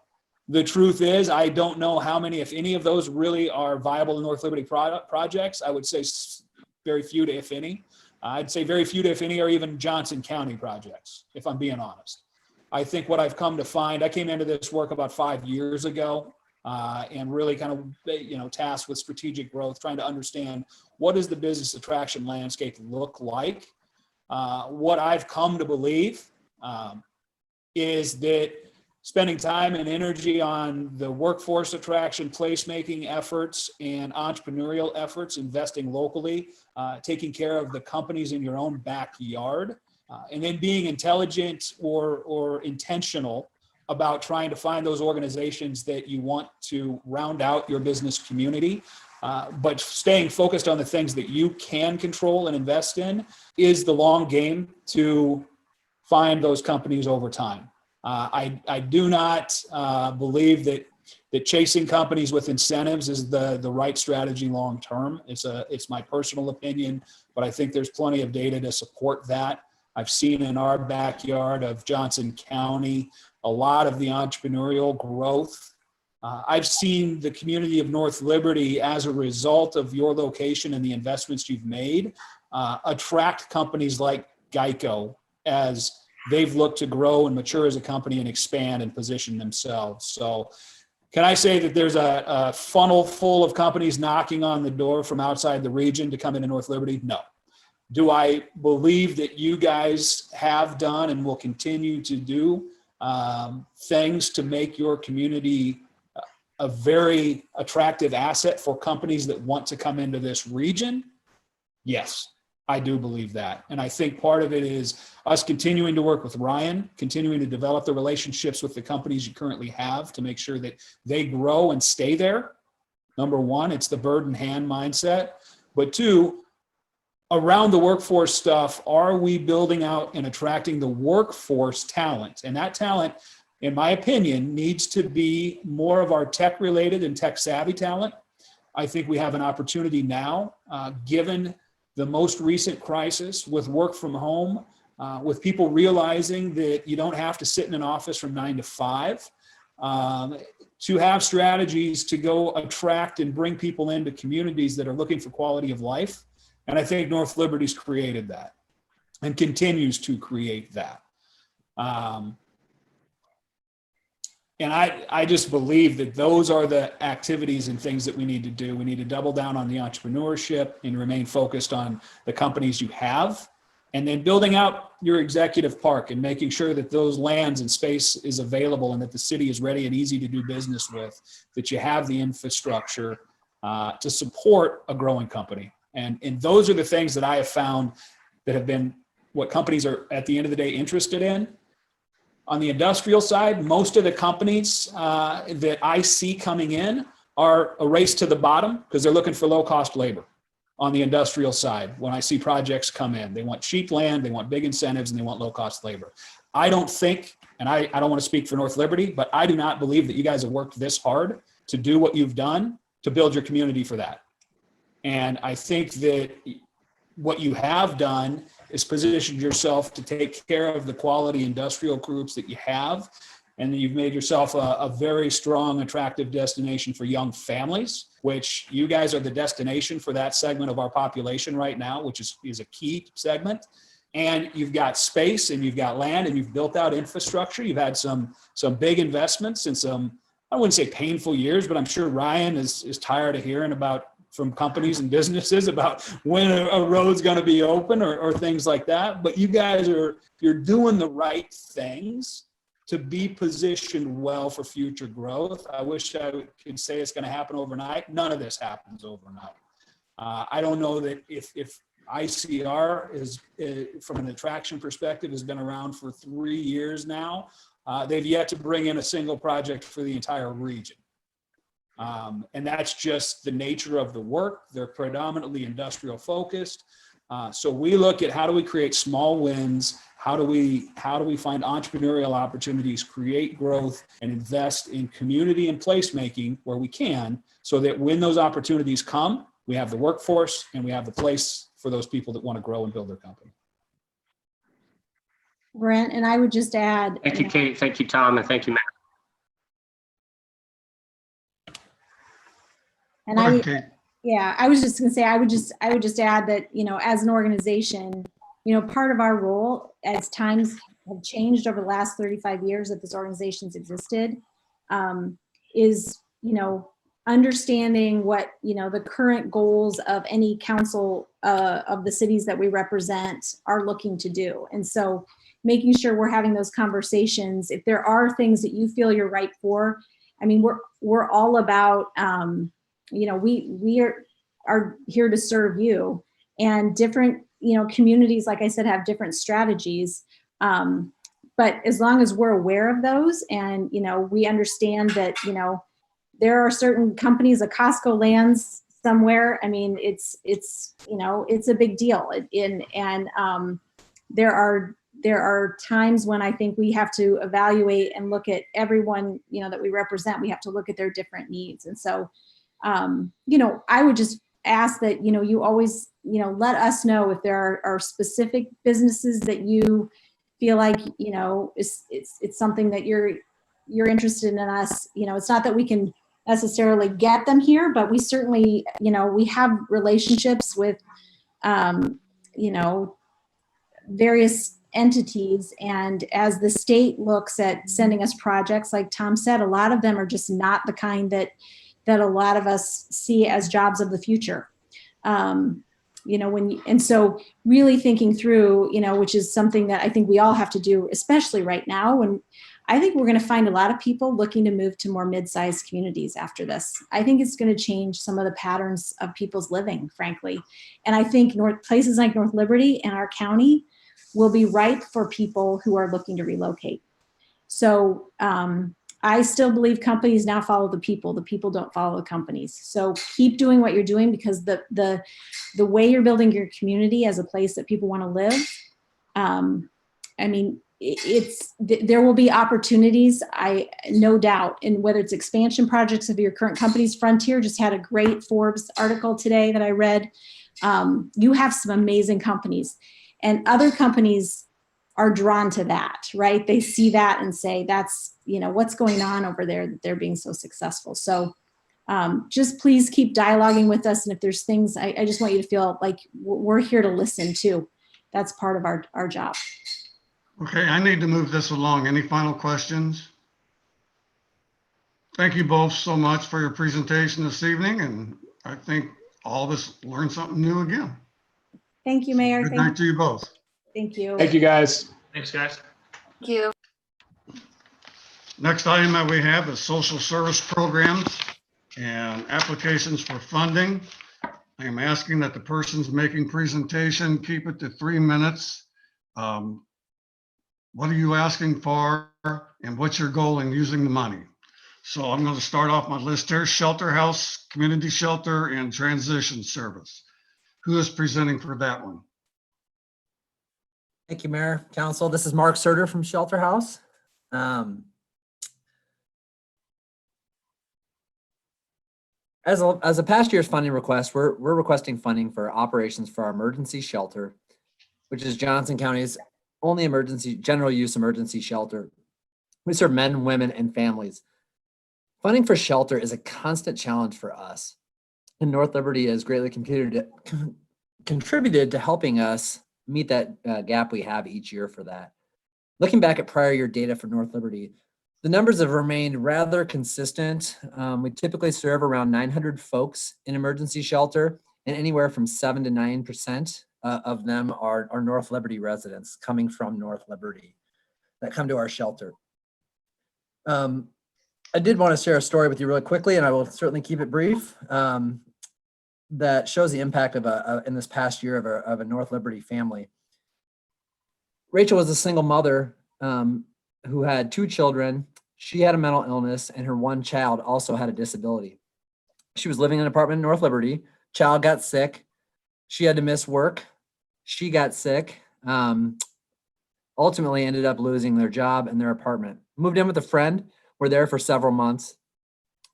The truth is, I don't know how many, if any of those really are viable North Liberty projects. I would say very few to if any. I'd say very few to if any are even Johnson County projects, if I'm being honest. I think what I've come to find, I came into this work about 5 years ago, and really tasked with strategic growth, trying to understand, what does the business attraction landscape look like? What I've come to believe is that spending time and energy on the workforce attraction, placemaking efforts, and entrepreneurial efforts, investing locally, taking care of the companies in your own backyard, and then being intelligent or intentional about trying to find those organizations that you want to round out your business community, but staying focused on the things that you can control and invest in is the long game to find those companies over time. I do not believe that chasing companies with incentives is the right strategy long term. It's my personal opinion, but I think there's plenty of data to support that. I've seen in our backyard of Johnson County a lot of the entrepreneurial growth. I've seen the community of North Liberty, as a result of your location and the investments you've made, attract companies like Geico as they've looked to grow and mature as a company and expand and position themselves. So can I say that there's a funnel full of companies knocking on the door from outside the region to come into North Liberty? No. Do I believe that you guys have done and will continue to do things to make your community a very attractive asset for companies that want to come into this region? Yes, I do believe that. And I think part of it is us continuing to work with Ryan, continuing to develop the relationships with the companies you currently have to make sure that they grow and stay there. Number one, it's the bird in hand mindset. But two, around the workforce stuff, are we building out and attracting the workforce talent? And that talent, in my opinion, needs to be more of our tech related and tech savvy talent. I think we have an opportunity now, given the most recent crisis with work from home, with people realizing that you don't have to sit in an office from 9 to 5, to have strategies to go attract and bring people into communities that are looking for quality of life. And I think North Liberty's created that and continues to create that. And I just believe that those are the activities and things that we need to do. We need to double down on the entrepreneurship and remain focused on the companies you have, and then building out your executive park and making sure that those lands and space is available and that the city is ready and easy to do business with, that you have the infrastructure to support a growing company. And those are the things that I have found that have been what companies are at the end of the day interested in. On the industrial side, most of the companies that I see coming in are a race to the bottom because they're looking for low cost labor. On the industrial side, when I see projects come in, they want cheap land, they want big incentives, and they want low cost labor. I don't think, and I don't want to speak for North Liberty, but I do not believe that you guys have worked this hard to do what you've done to build your community for that. And I think that what you have done is positioned yourself to take care of the quality industrial groups that you have. And you've made yourself a very strong, attractive destination for young families, which you guys are the destination for that segment of our population right now, which is a key segment. And you've got space and you've got land and you've built out infrastructure. You've had some big investments and some, I wouldn't say painful years, but I'm sure Ryan is tired of hearing about from companies and businesses about when a road's going to be open or things like that. But you guys you're doing the right things to be positioned well for future growth. I wish I could say it's going to happen overnight. None of this happens overnight. I don't know that if ICR is, from an attraction perspective, has been around for 3 years now. They've yet to bring in a single project for the entire region. And that's just the nature of the work. They're predominantly industrial focused. So we look at how do we create small wins? How do we find entrepreneurial opportunities, create growth, and invest in community and placemaking where we can, so that when those opportunities come, we have the workforce and we have the place for those people that want to grow and build their company. Brent, and I would just add. Thank you, Kate. Thank you, Tom, and thank you, Matt. And I was just going to say, I would just add that, as an organization, part of our role, as times have changed over the last 35 years that this organization's existed, is, understanding what, the current goals of any council of the cities that we represent are looking to do. And so making sure we're having those conversations. If there are things that you feel you're right for, I mean, we're all about, we are here to serve you, and different, communities, like I said, have different strategies. But as long as we're aware of those and, we understand that, there are certain companies, a Costco lands somewhere. I mean, it's a big deal. There are times when I think we have to evaluate and look at everyone, that we represent. We have to look at their different needs. And so, I would just ask that, you always, let us know if there are specific businesses that you feel like, it's something that you're interested in us. It's not that we can necessarily get them here, but we certainly, we have relationships with, various entities. And as the state looks at sending us projects, like Tom said, a lot of them are just not the kind that a lot of us see as jobs of the future. And so really thinking through, which is something that I think we all have to do, especially right now, when I think we're going to find a lot of people looking to move to more mid-sized communities after this. I think it's going to change some of the patterns of people's living, frankly. And I think places like North Liberty and our county will be ripe for people who are looking to relocate. So I still believe companies now follow the people don't follow the companies. So keep doing what you're doing, because the way you're building your community as a place that people want to live, I mean, there will be opportunities, no doubt, and whether it's expansion projects of your current companies. Frontier just had a great Forbes article today that I read. You have some amazing companies, and other companies are drawn to that, right? They see that and say, that's, what's going on over there, that they're being so successful. So just please keep dialoguing with us. And if there's things, I just want you to feel like we're here to listen too. That's part of our job. Okay, I need to move this along. Any final questions? Thank you both so much for your presentation this evening, and I think all of us learned something new again. Thank you, Mayor. Good night to you both. Thank you. Thank you, guys. Thanks, guys. Thank you. Next item that we have is social service programs and applications for funding. I am asking that the persons making presentation keep it to 3 minutes. What are you asking for, and what's your goal in using the money? So I'm going to start off my list here: shelter house, community shelter, and transition service. Who is presenting for that one? Thank you, Mayor, Council. This is Mark Surter from Shelter House. As a past year's funding request, we're requesting funding for operations for our emergency shelter, which is Johnson County's only general use emergency shelter. We serve men, women, and families. Funding for shelter is a constant challenge for us, and North Liberty has greatly contributed to helping us meet that gap we have each year for that. Looking back at prior year data for North Liberty, the numbers have remained rather consistent. We typically serve around 900 folks in emergency shelter, and anywhere from 7 to 9% of them are North Liberty residents coming from North Liberty that come to our shelter. I did want to share a story with you really quickly, and I will certainly keep it brief, that shows the impact of in this past year of a North Liberty family. Rachel was a single mother who had 2 children. She had a mental illness, and her one child also had a disability. She was living in an apartment in North Liberty. Child got sick. She had to miss work. She got sick. Ultimately ended up losing their job and their apartment. Moved in with a friend. Were there for several months.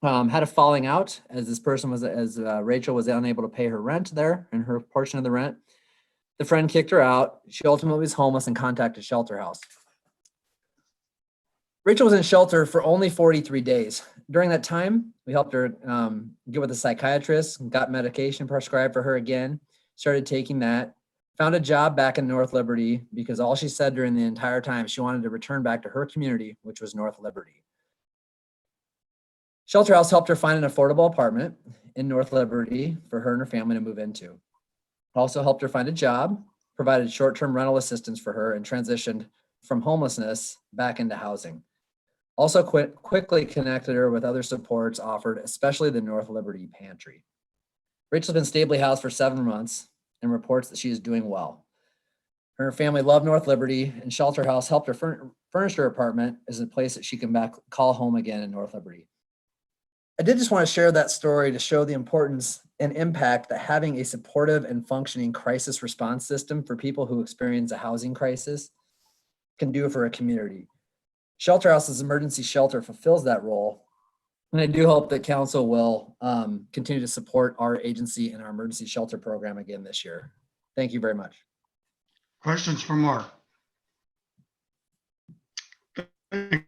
Had a falling out as this person was, Rachel was unable to pay her rent there and her portion of the rent. The friend kicked her out. She ultimately was homeless and contacted Shelter House. Rachel was in shelter for only 43 days. During that time, we helped her get with a psychiatrist, got medication prescribed for her again, started taking that, found a job back in North Liberty because all she said during the entire time, she wanted to return back to her community, which was North Liberty. Shelter House helped her find an affordable apartment in North Liberty for her and her family to move into. Also helped her find a job, provided short-term rental assistance for her, and transitioned from homelessness back into housing. Also quickly connected her with other supports offered, especially the North Liberty Pantry. Rachel's been stably housed for 7 months and reports that she is doing well. Her family love North Liberty, and Shelter House helped her furnish her apartment as a place that she can call home again in North Liberty. I did just want to share that story to show the importance and impact that having a supportive and functioning crisis response system for people who experience a housing crisis can do for a community. Shelter House's emergency shelter fulfills that role, and I do hope that council will continue to support our agency and our emergency shelter program again this year. Thank you very much. Questions for Mark? Thank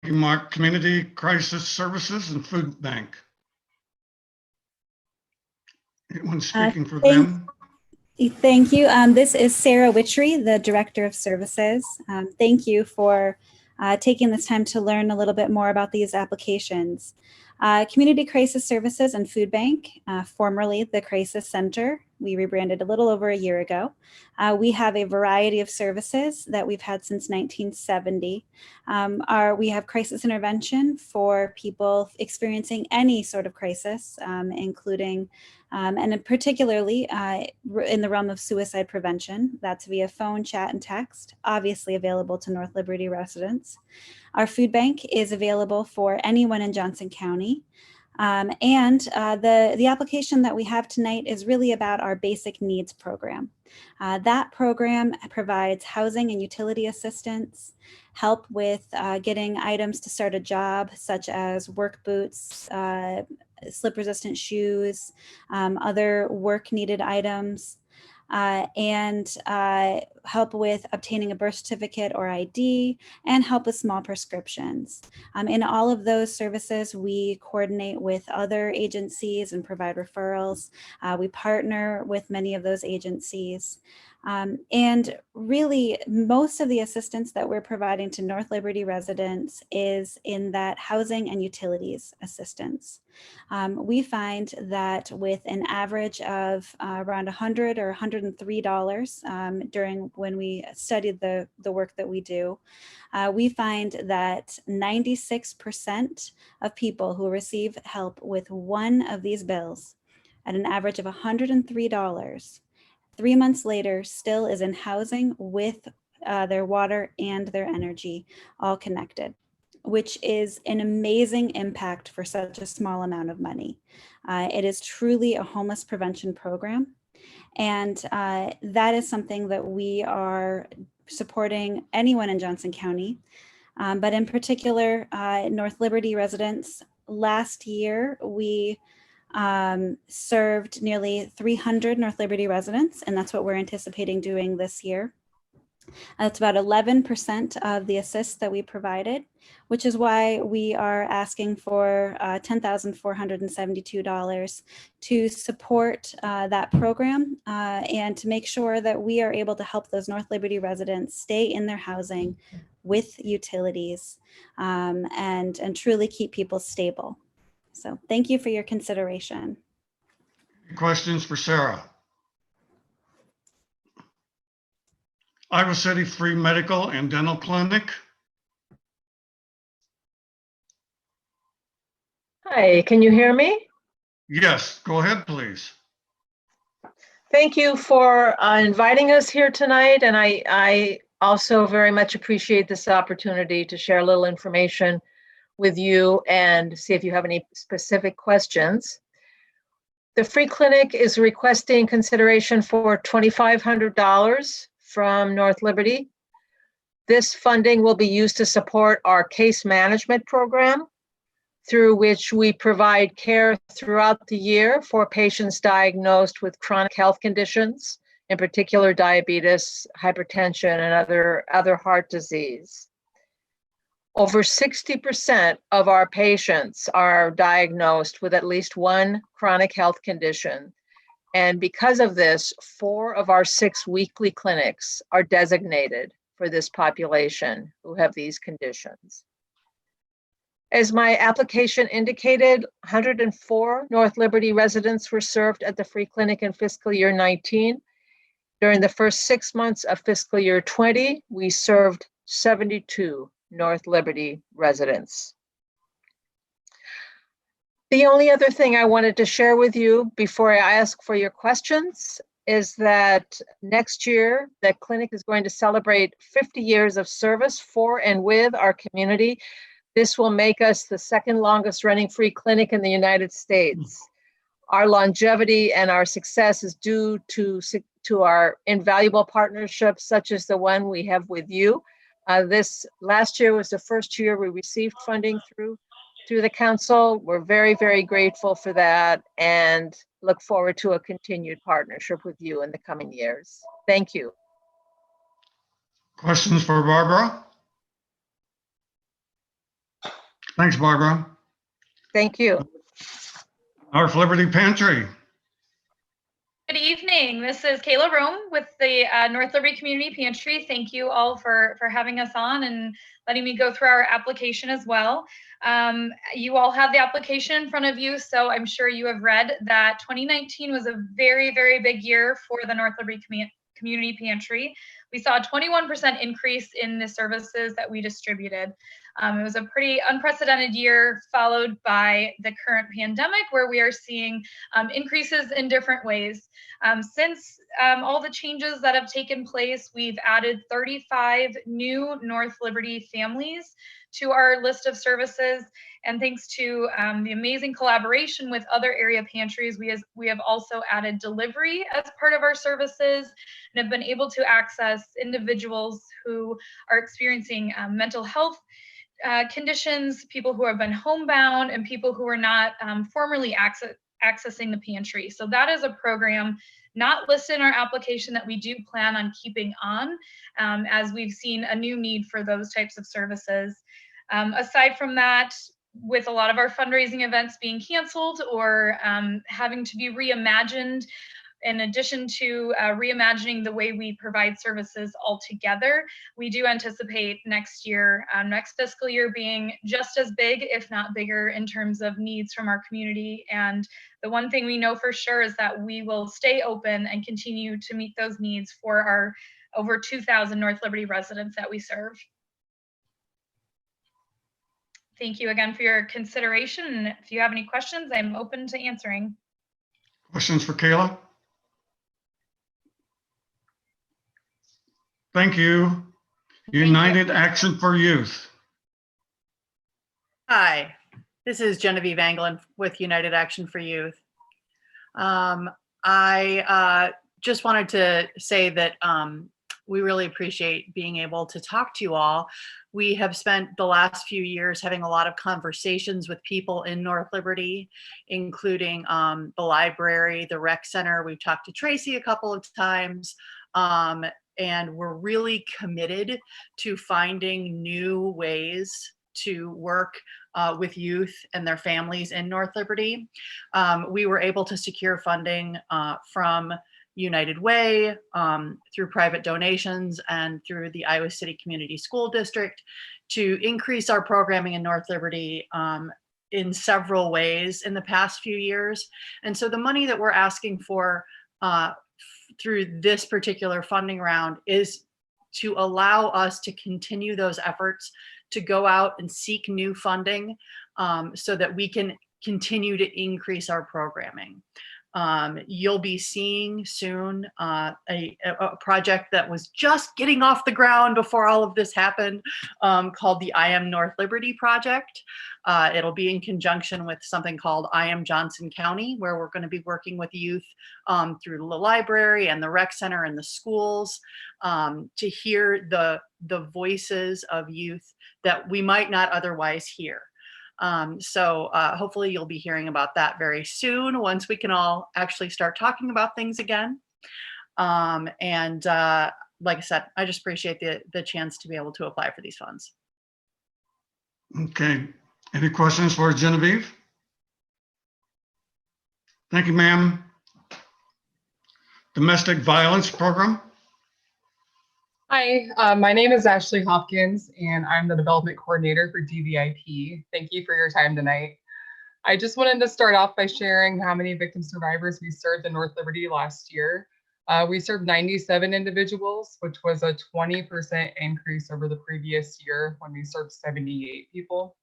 you, Mark. Community Crisis Services and Food Bank. Anyone speaking for them? Thank you. This is Sarah Witchery, the Director of Services. Thank you for taking this time to learn a little bit more about these applications. Community Crisis Services and Food Bank, formerly the Crisis Center. We rebranded a little over a year ago. We have a variety of services that we've had since 1970. We have crisis intervention for people experiencing any sort of crisis, including and particularly in the realm of suicide prevention. That's via phone, chat, and text, obviously available to North Liberty residents. Our food bank is available for anyone in Johnson County. The application that we have tonight is really about our basic needs program. That program provides housing and utility assistance, help with getting items to start a job, such as work boots, slip-resistant shoes, other work-needed items, and help with obtaining a birth certificate or ID, and help with small prescriptions. In all of those services, we coordinate with other agencies and provide referrals. We partner with many of those agencies. And really, most of the assistance that we're providing to North Liberty residents is in that housing and utilities assistance. We find that with an average of around $100 or $103 during when we studied the work that we do, we find that 96% of people who receive help with one of these bills at an average of $103, 3 months later still is in housing with their water and their energy all connected, which is an amazing impact for such a small amount of money. It is truly a homeless prevention program. And that is something that we are supporting anyone in Johnson County, but in particular, North Liberty residents. Last year, we served nearly 300 North Liberty residents, and that's what we're anticipating doing this year. That's about 11% of the assists that we provided, which is why we are asking for $10,472 to support that program and to make sure that we are able to help those North Liberty residents stay in their housing with utilities and truly keep people stable. So thank you for your consideration. Questions for Sarah? Iowa City Free Medical and Dental Clinic. Hi, can you hear me? Yes, go ahead, please. Thank you for inviting us here tonight. And I also very much appreciate this opportunity to share a little information with you and see if you have any specific questions. The free clinic is requesting consideration for $2,500 from North Liberty. This funding will be used to support our case management program, through which we provide care throughout the year for patients diagnosed with chronic health conditions, in particular diabetes, hypertension, and other heart disease. Over 60% of our patients are diagnosed with at least one chronic health condition. And because of this, 4 of our 6 weekly clinics are designated for this population who have these conditions. As my application indicated, 104 North Liberty residents were served at the free clinic in fiscal year 19. During the first 6 months of fiscal year 20, we served 72 North Liberty residents. The only other thing I wanted to share with you before I ask for your questions is that next year, the clinic is going to celebrate 50 years of service for and with our community. This will make us the second longest running free clinic in the United States. Our longevity and our success is due to our invaluable partnerships, such as the one we have with you. This last year was the first year we received funding through the council. We're very, very grateful for that and look forward to a continued partnership with you in the coming years. Thank you. Questions for Barbara? Thanks, Barbara. Thank you. North Liberty Pantry. Good evening. This is Kayla Rome with the North Liberty Community Pantry. Thank you all for having us on and letting me go through our application as well. You all have the application in front of you, so I'm sure you have read that 2019 was a very, very big year for the North Liberty Community Pantry. we saw a 21% increase in the services that we distributed. It was a pretty unprecedented year, followed by the current pandemic, where we are seeing increases in different ways. Since all the changes that have taken place, we've added 35 new North Liberty families to our list of services. And thanks to the amazing collaboration with other area pantries, we have also added delivery as part of our services and have been able to access individuals who are experiencing mental health conditions, people who have been homebound, and people who are not formally accessing the pantry. So that is a program not listed in our application that we do plan on keeping on, as we've seen a new need for those types of services. Aside from that, with a lot of our fundraising events being canceled or having to be reimagined, in addition to reimagining the way we provide services altogether, we do anticipate next year, next fiscal year, being just as big, if not bigger, in terms of needs from our community. And the one thing we know for sure is that we will stay open and continue to meet those needs for our over 2,000 North Liberty residents that we serve. Thank you again for your consideration. And if you have any questions, I'm open to answering. Questions for Kayla? Thank you. United Action for Youth. Hi, this is Genevieve Anglin with United Action for Youth. I just wanted to say that we really appreciate being able to talk to you all. We have spent the last few years having a lot of conversations with people in North Liberty, including the library, the rec center. We've talked to Tracy a couple of times. And we're really committed to finding new ways to work with youth and their families in North Liberty. We were able to secure funding from United Way, through private donations, and through the Iowa City Community School District to increase our programming in North Liberty in several ways in the past few years. And so the money that we're asking for through this particular funding round is to allow us to continue those efforts to go out and seek new funding so that we can continue to increase our programming. You'll be seeing soon a project that was just getting off the ground before all of this happened, called the I Am North Liberty Project. It'll be in conjunction with something called I Am Johnson County, where we're going to be working with youth through the library and the rec center and the schools to hear the voices of youth that we might not otherwise hear. So hopefully you'll be hearing about that very soon once we can all actually start talking about things again. Like I said, I just appreciate the chance to be able to apply for these funds. Okay. Any questions for Genevieve? Thank you, ma'am. Domestic Violence Program. Hi, my name is Ashley Hopkins, and I'm the Development Coordinator for DVIP. Thank you for your time tonight. I just wanted to start off by sharing how many victim survivors we served in North Liberty last year. We served 97 individuals, which was a 20% increase over the previous year when we served 78 people.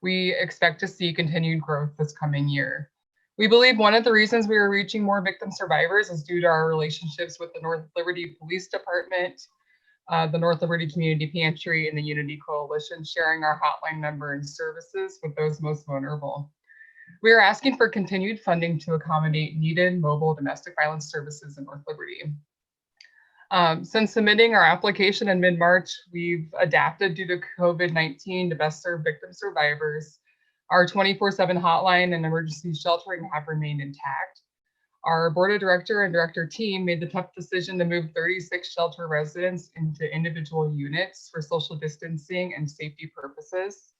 We expect to see continued growth this coming year. We believe one of the reasons we are reaching more victim survivors is due to our relationships with the North Liberty Police Department, the North Liberty Community Pantry, and the Unity Coalition, sharing our hotline number and services with those most vulnerable. We are asking for continued funding to accommodate needed mobile domestic violence services in North Liberty. Since submitting our application in mid-March, we've adapted due to COVID-19 to best serve victim survivors. Our 24/7 hotline and emergency sheltering have remained intact. Our board of director and director team made the tough decision to move 36 shelter residents into individual units for social distancing and safety purposes.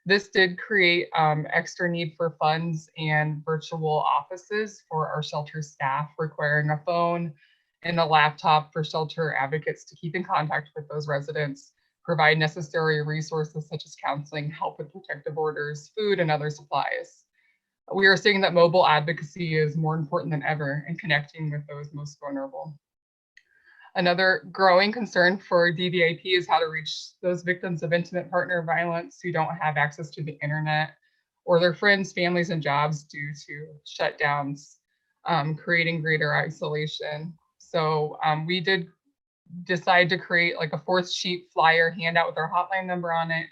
This did create extra need for funds and virtual offices for our shelter staff, requiring a phone and a laptop for shelter advocates to keep in contact with those residents, provide necessary resources such as counseling, help with protective orders, food, and other supplies. We are seeing that mobile advocacy is more important than ever in connecting with those most vulnerable. Another growing concern for DVIP is how to reach those victims of intimate partner violence who don't have access to the internet or their friends, families, and jobs due to shutdowns, creating greater isolation. So we did decide to create like a 4th sheet flyer handout with our hotline number on it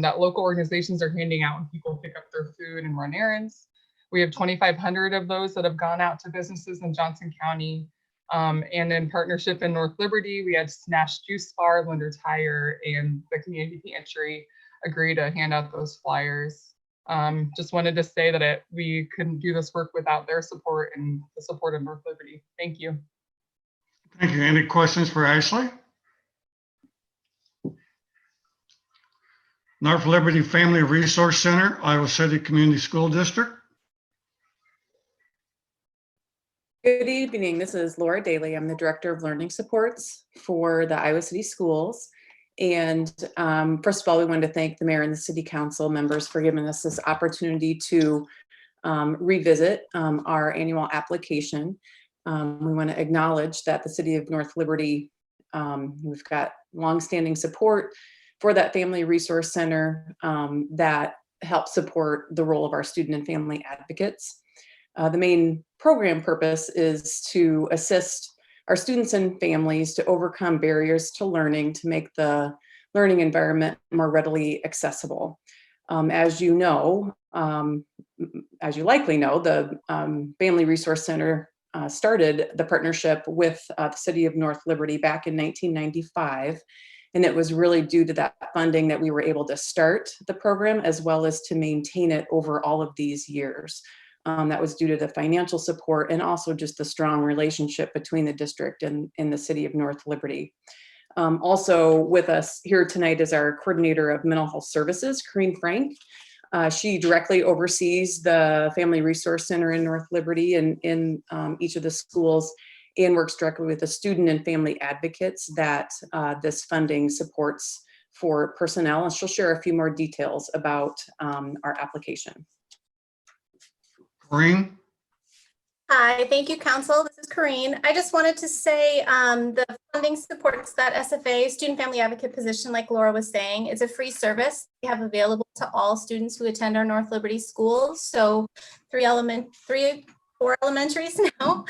that local organizations are handing out when people pick up their food and run errands. We have 2,500 of those that have gone out to businesses in Johnson County. And in partnership in North Liberty, we had Snash Juice Bar, Linder Tire, and the Community Pantry agree to hand out those flyers. Just wanted to say that we couldn't do this work without their support and the support of North Liberty. Thank you. Thank you. Any questions for Ashley? North Liberty Family Resource Center, Iowa City Community School District. Good evening. This is Laura Daly. I'm the Director of Learning Supports for the Iowa City Schools. And first of all, we wanted to thank the Mayor and the City Council members for giving us this opportunity to revisit our annual application. We want to acknowledge that the City of North Liberty, we've got longstanding support for that Family Resource Center that helps support the role of our student and family advocates. The main program purpose is to assist our students and families to overcome barriers to learning to make the learning environment more readily accessible. As you know, as you likely know, the Family Resource Center started the partnership with the City of North Liberty back in 1995. And it was really due to that funding that we were able to start the program as well as to maintain it over all of these years. That was due to the financial support and also just the strong relationship between the district and the City of North Liberty. Also with us here tonight is our Coordinator of Mental Health Services, Corrine Frank. She directly oversees the Family Resource Center in North Liberty and in each of the schools, and works directly with the student and family advocates that this funding supports for personnel. And she'll share a few more details about our application. Corrine? Hi, thank you, Council. This is Corrine. I just wanted to say the funding supports that SFA, student family advocate position, like Laura was saying. It's a free service we have available to all students who attend our North Liberty schools. So 4 elementaries now,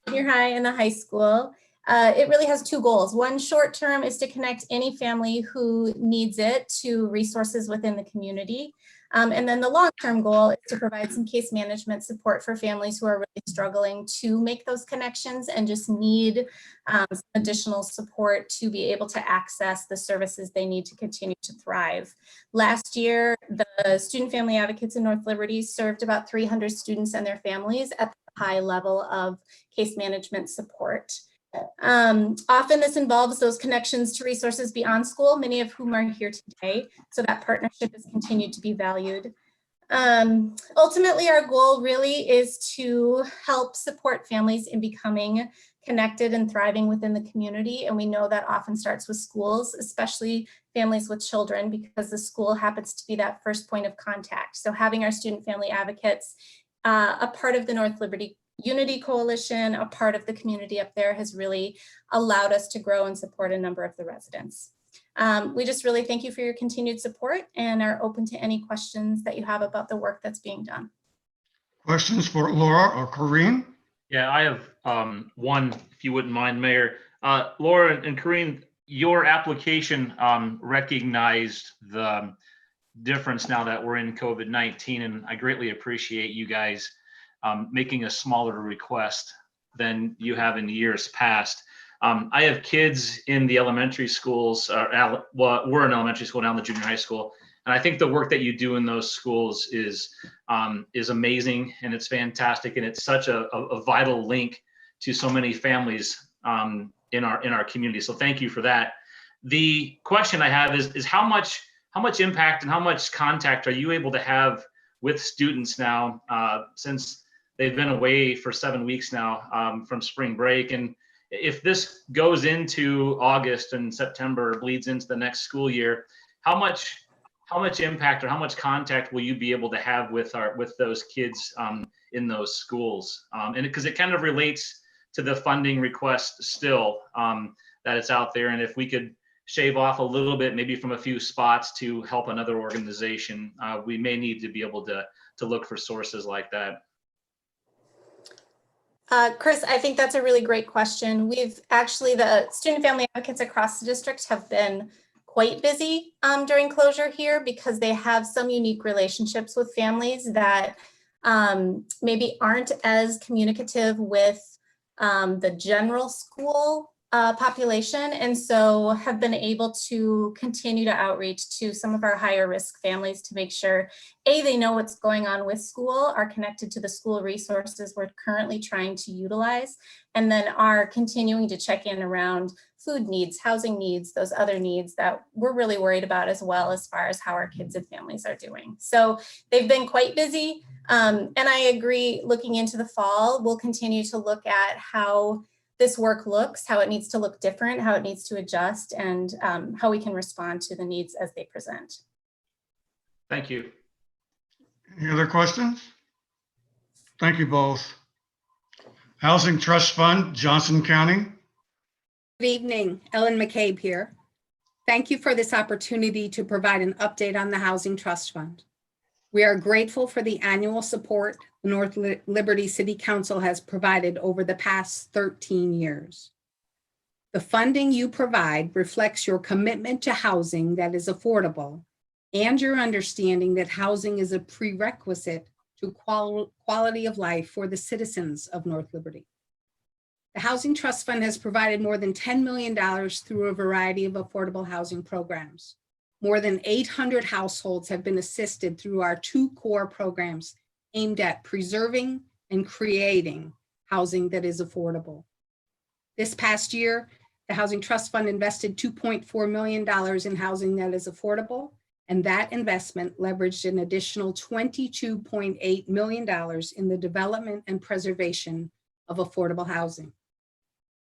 junior high and the high school. It really has 2 goals. One, short term, is to connect any family who needs it to resources within the community. And then the long-term goal is to provide some case management support for families who are really struggling to make those connections and just need some additional support to be able to access the services they need to continue to thrive. Last year, the Student Family Advocates in North Liberty served about 300 students and their families at the high level of case management support. Often this involves those connections to resources beyond school, many of whom are here today, so that partnership has continued to be valued. Ultimately, our goal really is to help support families in becoming connected and thriving within the community, and we know that often starts with schools, especially families with children, because the school happens to be that first point of contact. So having our student family advocates a part of the North Liberty Unity Coalition, a part of the community up there, has really allowed us to grow and support a number of the residents. We just really thank you for your continued support and are open to any questions that you have about the work that's being done. Questions for Laura or Corrine? Yeah, I have one, if you wouldn't mind, Mayor. Laura and Corrine, your application recognized the difference now that we're in COVID-19, and I greatly appreciate you guys making a smaller request than you have in years past. I have kids in the elementary schools, well, we're in elementary school, now in the junior high school. And I think the work that you do in those schools is amazing, and it's fantastic. And it's such a vital link to so many families in our community. So thank you for that. The question I have is how much impact and how much contact are you able to have with students now, since they've been away for 7 weeks now from spring break? And if this goes into August and September, bleeds into the next school year, how much impact or how much contact will you be able to have with those kids in those schools? And because it kind of relates the funding request still, that it's out there. And if we could shave off a little bit, maybe from a few spots to help another organization, we may need to be able to look for sources like that. Chris, I think that's a really great question. We've actually, the student family advocates across the district have been quite busy during closure here because they have some unique relationships with families that maybe aren't as communicative with the general school population, and so have been able to continue to outreach to some of our higher risk families to make sure, A, they know what's going on with school, are connected to the school resources we're currently trying to utilize, and then are continuing to check in around food needs, housing needs, those other needs that we're really worried about as well, as far as how our kids and families are doing. So they've been quite busy. And I agree, looking into the fall, we'll continue to look at how this work looks, how it needs to look different, how it needs to adjust, and how we can respond to the needs as they present. Thank you. Any other questions? Thank you both. Housing Trust Fund, Johnson County. Good evening, Ellen McCabe here. Thank you for this opportunity to provide an update on the Housing Trust Fund. We are grateful for the annual support the North Liberty City Council has provided over the past 13 years. The funding you provide reflects your commitment to housing that is affordable and your understanding that housing is a prerequisite to quality of life for the citizens of North Liberty. The Housing Trust Fund has provided more than $10 million through a variety of affordable housing programs. More than 800 households have been assisted through our 2 core programs aimed at preserving and creating housing that is affordable. This past year, the Housing Trust Fund invested $2.4 million in housing that is affordable, and that investment leveraged an additional $22.8 million in the development and preservation of affordable housing.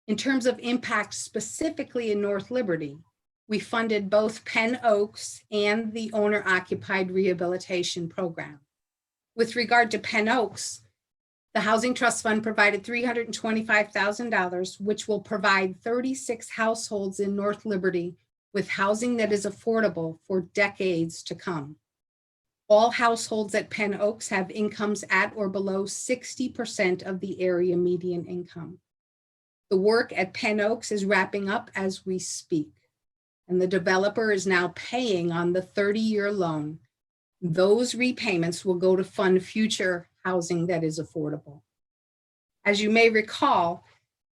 In terms of impact specifically in North Liberty, we funded both Penn Oaks and the owner-occupied rehabilitation program. With regard to Penn Oaks, the Housing Trust Fund provided $325,000, which will provide 36 households in North Liberty with housing that is affordable for decades to come. All households at Penn Oaks have incomes at or below 60% of the area median income. The work at Penn Oaks is wrapping up as we speak, and the developer is now paying on the 30-year loan. Those repayments will go to fund future housing that is affordable. As you may recall,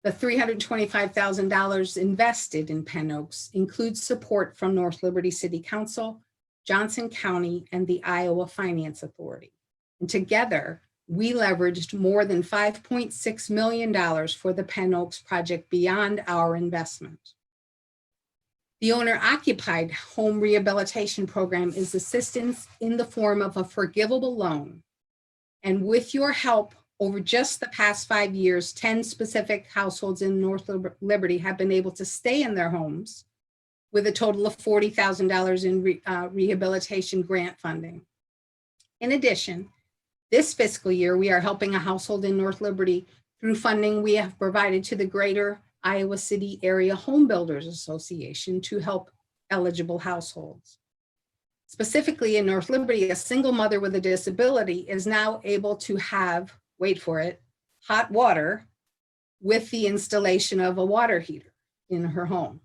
the $325,000 invested in Penn Oaks includes support from North Liberty City Council, Johnson County, and the Iowa Finance Authority. And together, we leveraged more than $5.6 million for the Penn Oaks project beyond our investment. The owner-occupied home rehabilitation program is assistance in the form of a forgivable loan. And with your help, over just the past 5 years, 10 specific households in North Liberty have been able to stay in their homes with a total of $40,000 in rehabilitation grant funding. In addition, this fiscal year, we are helping a household in North Liberty through funding we have provided to the Greater Iowa City Area Home Builders Association to help eligible households. Specifically in North Liberty, a single mother with a disability is now able to have, wait for it, hot water with the installation of a water heater in her home.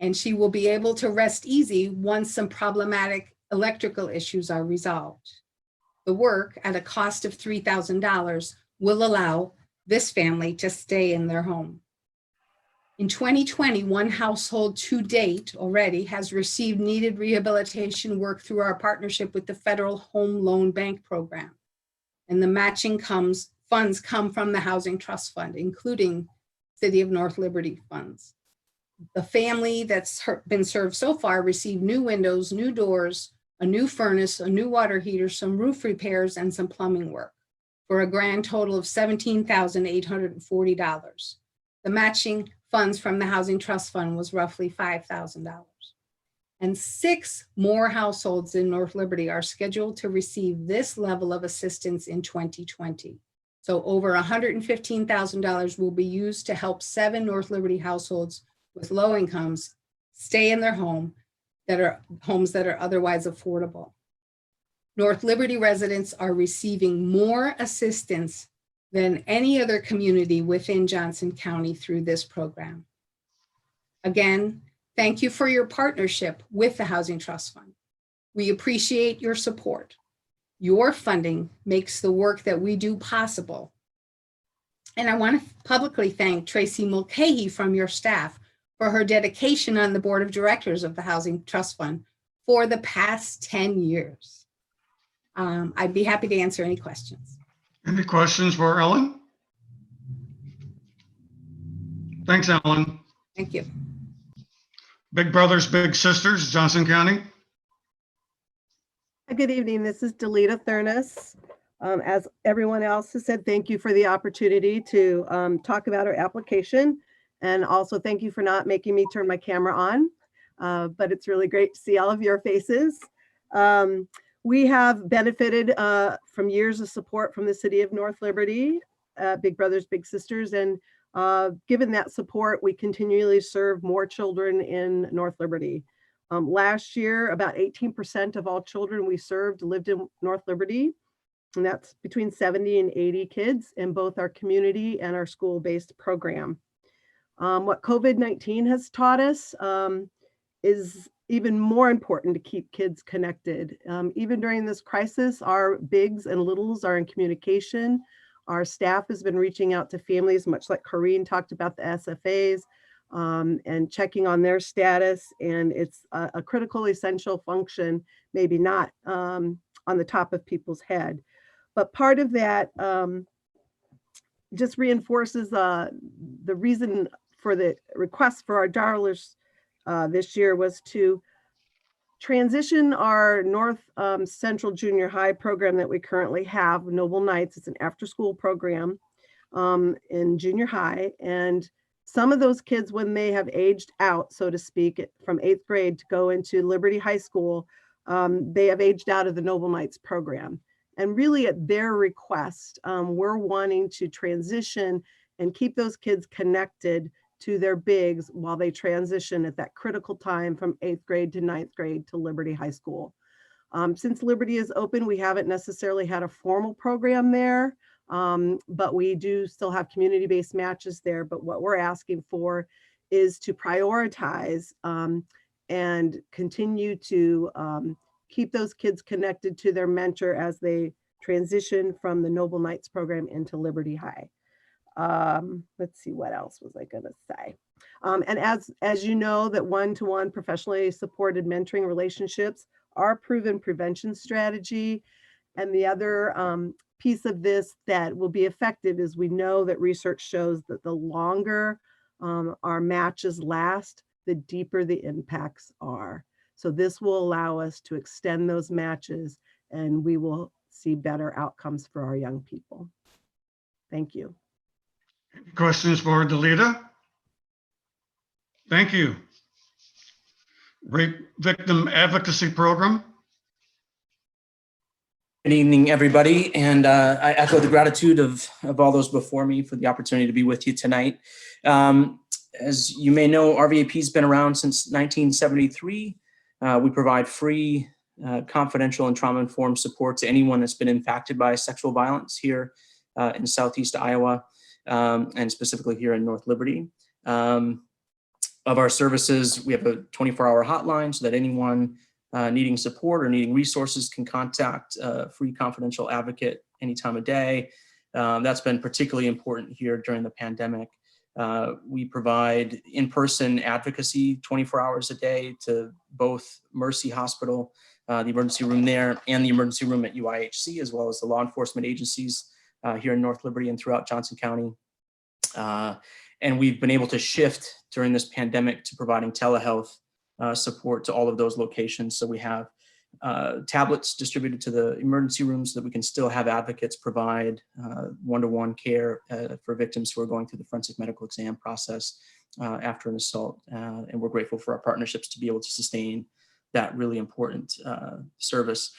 And she will be able to rest easy once some problematic electrical issues are resolved. The work, at a cost of $3,000, will allow this family to stay in their home. In 2020, one household to date already has received needed rehabilitation work through our partnership with the Federal Home Loan Bank Program. And the matching funds come from the Housing Trust Fund, including City of North Liberty funds. The family that's been served so far received new windows, new doors, a new furnace, a new water heater, some roof repairs, and some plumbing work for a grand total of $17,840. The matching funds from the Housing Trust Fund was roughly $5,000. And 6 more households in North Liberty are scheduled to receive this level of assistance in 2020. So over $115,000 will be used to help 7 North Liberty households with low incomes stay in their homes that are otherwise affordable. North Liberty residents are receiving more assistance than any other community within Johnson County through this program. Again, thank you for your partnership with the Housing Trust Fund. We appreciate your support. Your funding makes the work that we do possible. And I want to publicly thank Tracy Mulcahy from your staff for her dedication on the board of directors of the Housing Trust Fund for the past 10 years. I'd be happy to answer any questions. Any questions for Ellen? Thanks, Ellen. Thank you. Big Brothers Big Sisters, Johnson County. Good evening. This is Delita Thurnis. As everyone else has said, thank you for the opportunity to talk about our application. And also thank you for not making me turn my camera on. But it's really great to see all of your faces. We have benefited from years of support from the city of North Liberty, Big Brothers Big Sisters. And given that support, we continually serve more children in North Liberty. Last year, about 18% of all children we served lived in North Liberty, and that's between 70 and 80 kids in both our community and our school-based program. What COVID-19 has taught us is even more important to keep kids connected. Even during this crisis, our bigs and littles are in communication. Our staff has been reaching out to families, much like Corrine talked about the SFAs, and checking on their status. And it's a critical, essential function, maybe not on the top of people's head. But part of that just reinforces the reason for the request for our dollars this year was to transition our North Central Junior High program that we currently have, Noble Knights. It's an after-school program in junior high. And some of those kids, when they have aged out, so to speak, from 8th grade to go into Liberty High School, they have aged out of the Noble Knights program. And really at their request, we're wanting to transition and keep those kids connected to their bigs while they transition at that critical time from 8th grade to 9th grade to Liberty High School. Since Liberty is open, we haven't necessarily had a formal program there, but we do still have community-based matches there. But what we're asking for is to prioritize and continue to keep those kids connected to their mentor as they transition from the Noble Knights program into Liberty High. Let's see, what else was I going to say? And as you know, that one-to-one professionally supported mentoring relationships are a proven prevention strategy. And the other piece of this that will be effective is we know that research shows that the longer our matches last, the deeper the impacts are. So this will allow us to extend those matches and we will see better outcomes for our young people. Thank you. Questions for Delita? Thank you. Rape Victim Advocacy Program. Good evening, everybody. And I echo the gratitude of all those before me for the opportunity to be with you tonight. As you may know, RVAP has been around since 1973. We provide free, confidential, and trauma-informed support to anyone that's been impacted by sexual violence here in Southeast Iowa, and specifically here in North Liberty. Of our services, we have a 24-hour hotline so that anyone needing support or needing resources can contact a free confidential advocate any time of day. That's been particularly important here during the pandemic. We provide in-person advocacy 24 hours a day to both Mercy Hospital, the emergency room there, and the emergency room at UIHC, as well as the law enforcement agencies here in North Liberty and throughout Johnson County. And we've been able to shift during this pandemic to providing telehealth support to all of those locations. So we have tablets distributed to the emergency rooms so that we can still have advocates provide one-to-one care for victims who are going through the forensic medical exam process after an assault. And we're grateful for our partnerships to be able to sustain that really important service.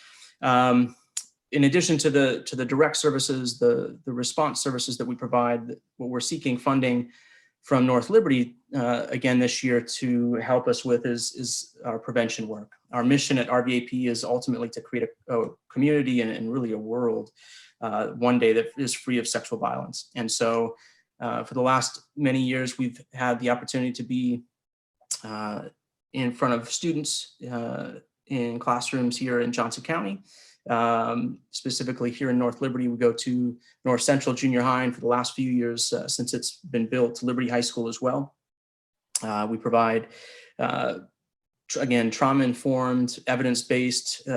in addition to the direct services, the response services that we provide, what we're seeking funding from North Liberty again this year to help us with is our prevention work. Our mission at RVAP is ultimately to create a community and really a world one day that is free of sexual violence. And so for the last many years, we've had the opportunity to be in front of students in classrooms here in Johnson County. Specifically here in North Liberty, we go to North Central Junior High, and for the last few years since it's been built, Liberty High School as well. We provide, again, trauma-informed, evidence-based,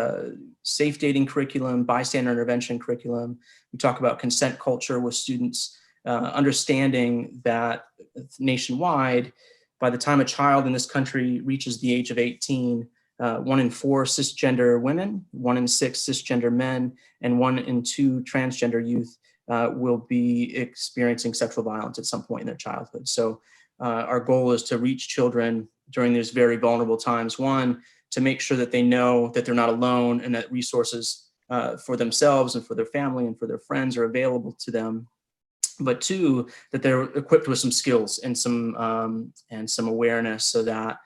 safe dating curriculum, bystander intervention curriculum. We talk about consent culture with students, understanding that nationwide, by the time a child in this country reaches the age of 18, 1 in 4 cisgender women, 1 in 6 cisgender men, and 1 in 2 transgender youth will be experiencing sexual violence at some point in their childhood. So our goal is to reach children during these very vulnerable times. 1, to make sure that they know that they're not alone and that resources for themselves and for their family and for their friends are available to them. But 2, that they're equipped with some skills and some awareness so that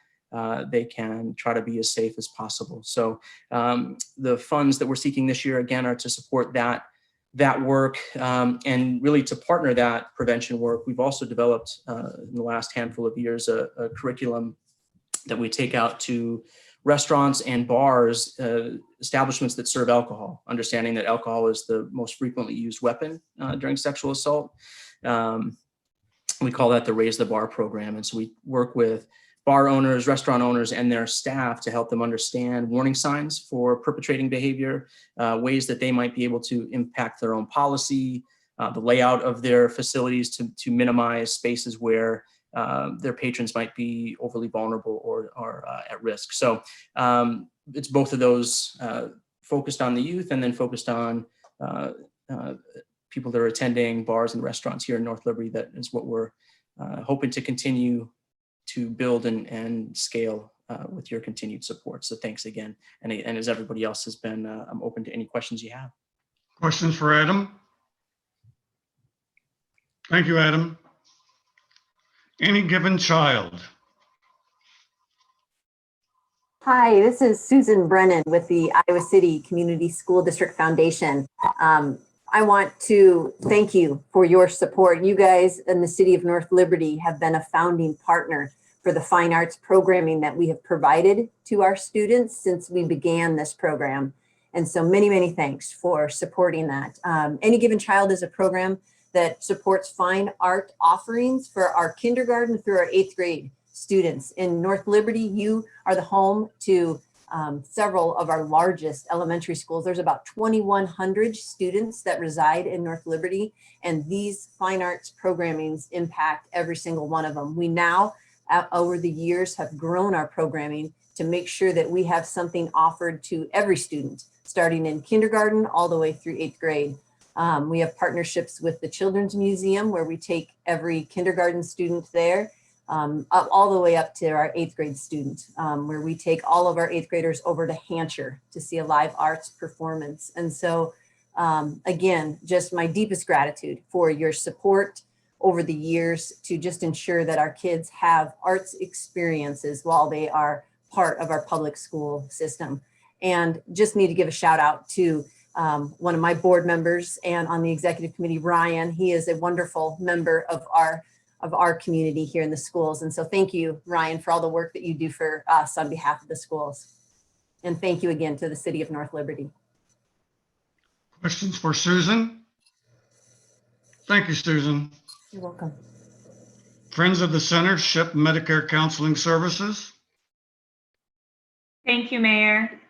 they can try to be as safe as possible. So the funds that we're seeking this year, again, are to support that work and really to partner that prevention work. We've also developed in the last handful of years a curriculum that we take out to restaurants and bars, establishments that serve alcohol, understanding that alcohol is the most frequently used weapon during sexual assault. We call that the Raise the Bar program. And so we work with bar owners, restaurant owners, and their staff to help them understand warning signs for perpetrating behavior, ways that they might be able to impact their own policy, the layout of their facilities to minimize spaces where their patrons might be overly vulnerable or at risk. So it's both of those focused on the youth and then focused on people that are attending bars and restaurants here in North Liberty. That is what we're hoping to continue to build and scale with your continued support. So thanks again. And as everybody else has been, I'm open to any questions you have. Questions for Adam? Thank you, Adam. Any given child. Hi, this is Susan Brennan with the Iowa City Community School District Foundation. I want to thank you for your support. You guys in the city of North Liberty have been a founding partner for the fine arts programming that we have provided to our students since we began this program. And so many, many thanks for supporting that. Any Given Child is a program that supports fine art offerings for our kindergarten through our 8th grade students. In North Liberty, you are the home to several of our largest elementary schools. There's about 2,100 students that reside in North Liberty, and these fine arts programmings impact every single one of them. We now, over the years, have grown our programming to make sure that we have something offered to every student, starting in kindergarten all the way through 8th grade. We have partnerships with the Children's Museum where we take every kindergarten student there, up all the way up to our 8th grade student, where we take all of our 8th graders over to Hampshire to see a live arts performance. And so again, just my deepest gratitude for your support over the years to just ensure that our kids have arts experiences while they are part of our public school system. And just need to give a shout out to one of my board members and on the executive committee, Ryan. He is a wonderful member of our community here in the schools. And so thank you, Ryan, for all the work that you do for us on behalf of the schools. And thank you again to the city of North Liberty. Questions for Susan? Thank you, Susan. You're welcome. Friends of the Center ship Medicare counseling services. Thank you, Mayor,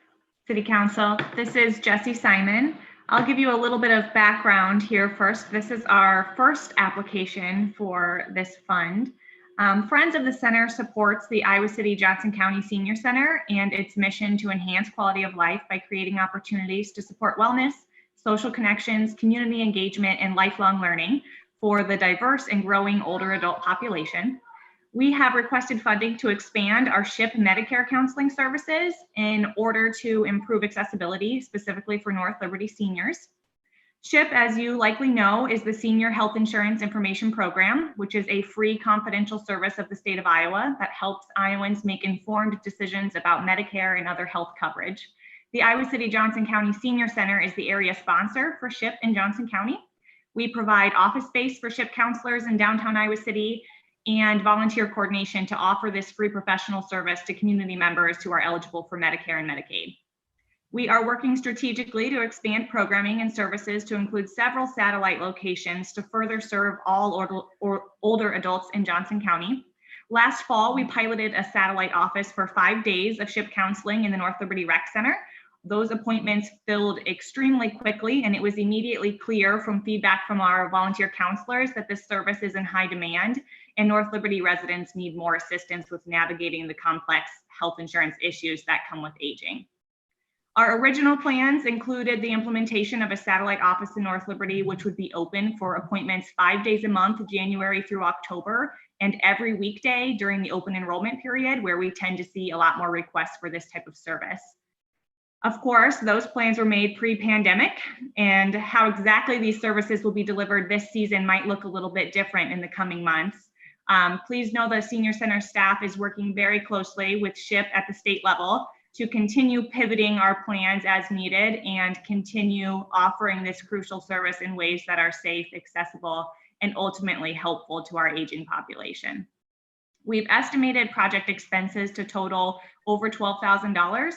City Council. This is Jessie Simon. I'll give you a little bit of background here first. This is our first application for this fund. Friends of the Center supports the Iowa City Johnson County Senior Center and its mission to enhance quality of life by creating opportunities to support wellness, social connections, community engagement, and lifelong learning for the diverse and growing older adult population. We have requested funding to expand our SHIP Medicare counseling services in order to improve accessibility, specifically for North Liberty seniors. SHIP, as you likely know, is the Senior Health Insurance Information Program, which is a free confidential service of the state of Iowa that helps Iowans make informed decisions about Medicare and other health coverage. The Iowa City Johnson County Senior Center is the area sponsor for SHIP in Johnson County. We provide office space for SHIP counselors in downtown Iowa City and volunteer coordination to offer this free professional service to community members who are eligible for Medicare and Medicaid. We are working strategically to expand programming and services to include several satellite locations to further serve all older adults in Johnson County. Last fall, we piloted a satellite office for 5 days of SHIP counseling in the North Liberty Rec Center. Those appointments filled extremely quickly, and it was immediately clear from feedback from our volunteer counselors that this service is in high demand, and North Liberty residents need more assistance with navigating the complex health insurance issues that come with aging. Our original plans included the implementation of a satellite office in North Liberty, which would be open for appointments 5 days a month, January through October, and every weekday during the open enrollment period, where we tend to see a lot more requests for this type of service. Of course, those plans were made pre-pandemic, and how exactly these services will be delivered this season might look a little bit different in the coming months. Please know the Senior Center staff is working very closely with SHIP at the state level to continue pivoting our plans as needed and continue offering this crucial service in ways that are safe, accessible, and ultimately helpful to our aging population. We've estimated project expenses to total over $12,000.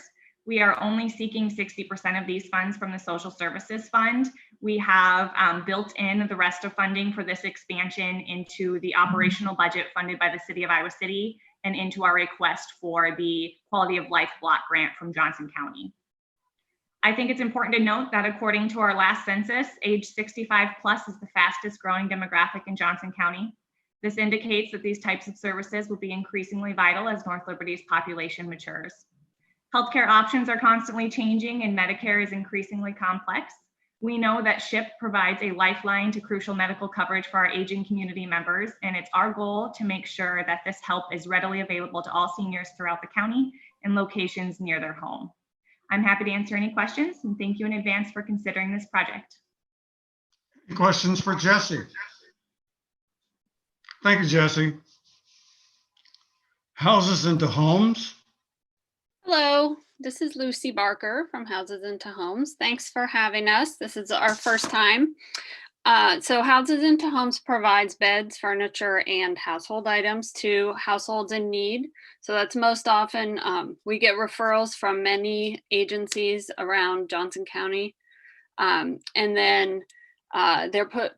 We are only seeking 60% of these funds from the Social Services Fund. We have built in the rest of funding for this expansion into the operational budget funded by the City of Iowa City and into our request for the Quality of Life Block Grant from Johnson County. I think it's important to note that according to our last census, age 65 plus is the fastest growing demographic in Johnson County. This indicates that these types of services will be increasingly vital as North Liberty's population matures. Healthcare options are constantly changing and Medicare is increasingly complex. We know that SHIP provides a lifeline to crucial medical coverage for our aging community members, and it's our goal to make sure that this help is readily available to all seniors throughout the county and locations near their home. I'm happy to answer any questions, and thank you in advance for considering this project. Questions for Jesse? Thank you, Jesse. Houses into homes. Hello, this is Lucy Barker from Houses into Homes. Thanks for having us. This is our first time. So Houses into Homes provides beds, furniture, and household items to households in need. So that's most often, we get referrals from many agencies around Johnson County. And then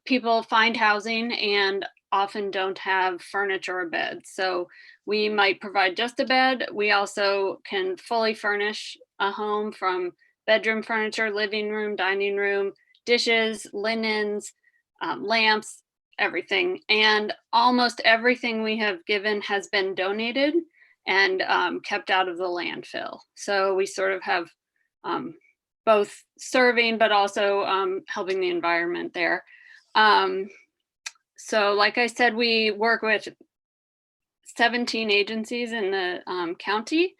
people find housing and often don't have furniture or beds. So we might provide just a bed. We also can fully furnish a home from bedroom furniture, living room, dining room, dishes, linens, lamps, everything. And almost everything we have given has been donated and kept out of the landfill. So we sort of have both serving, but also helping the environment there. So like I said, we work with 17 agencies in the county,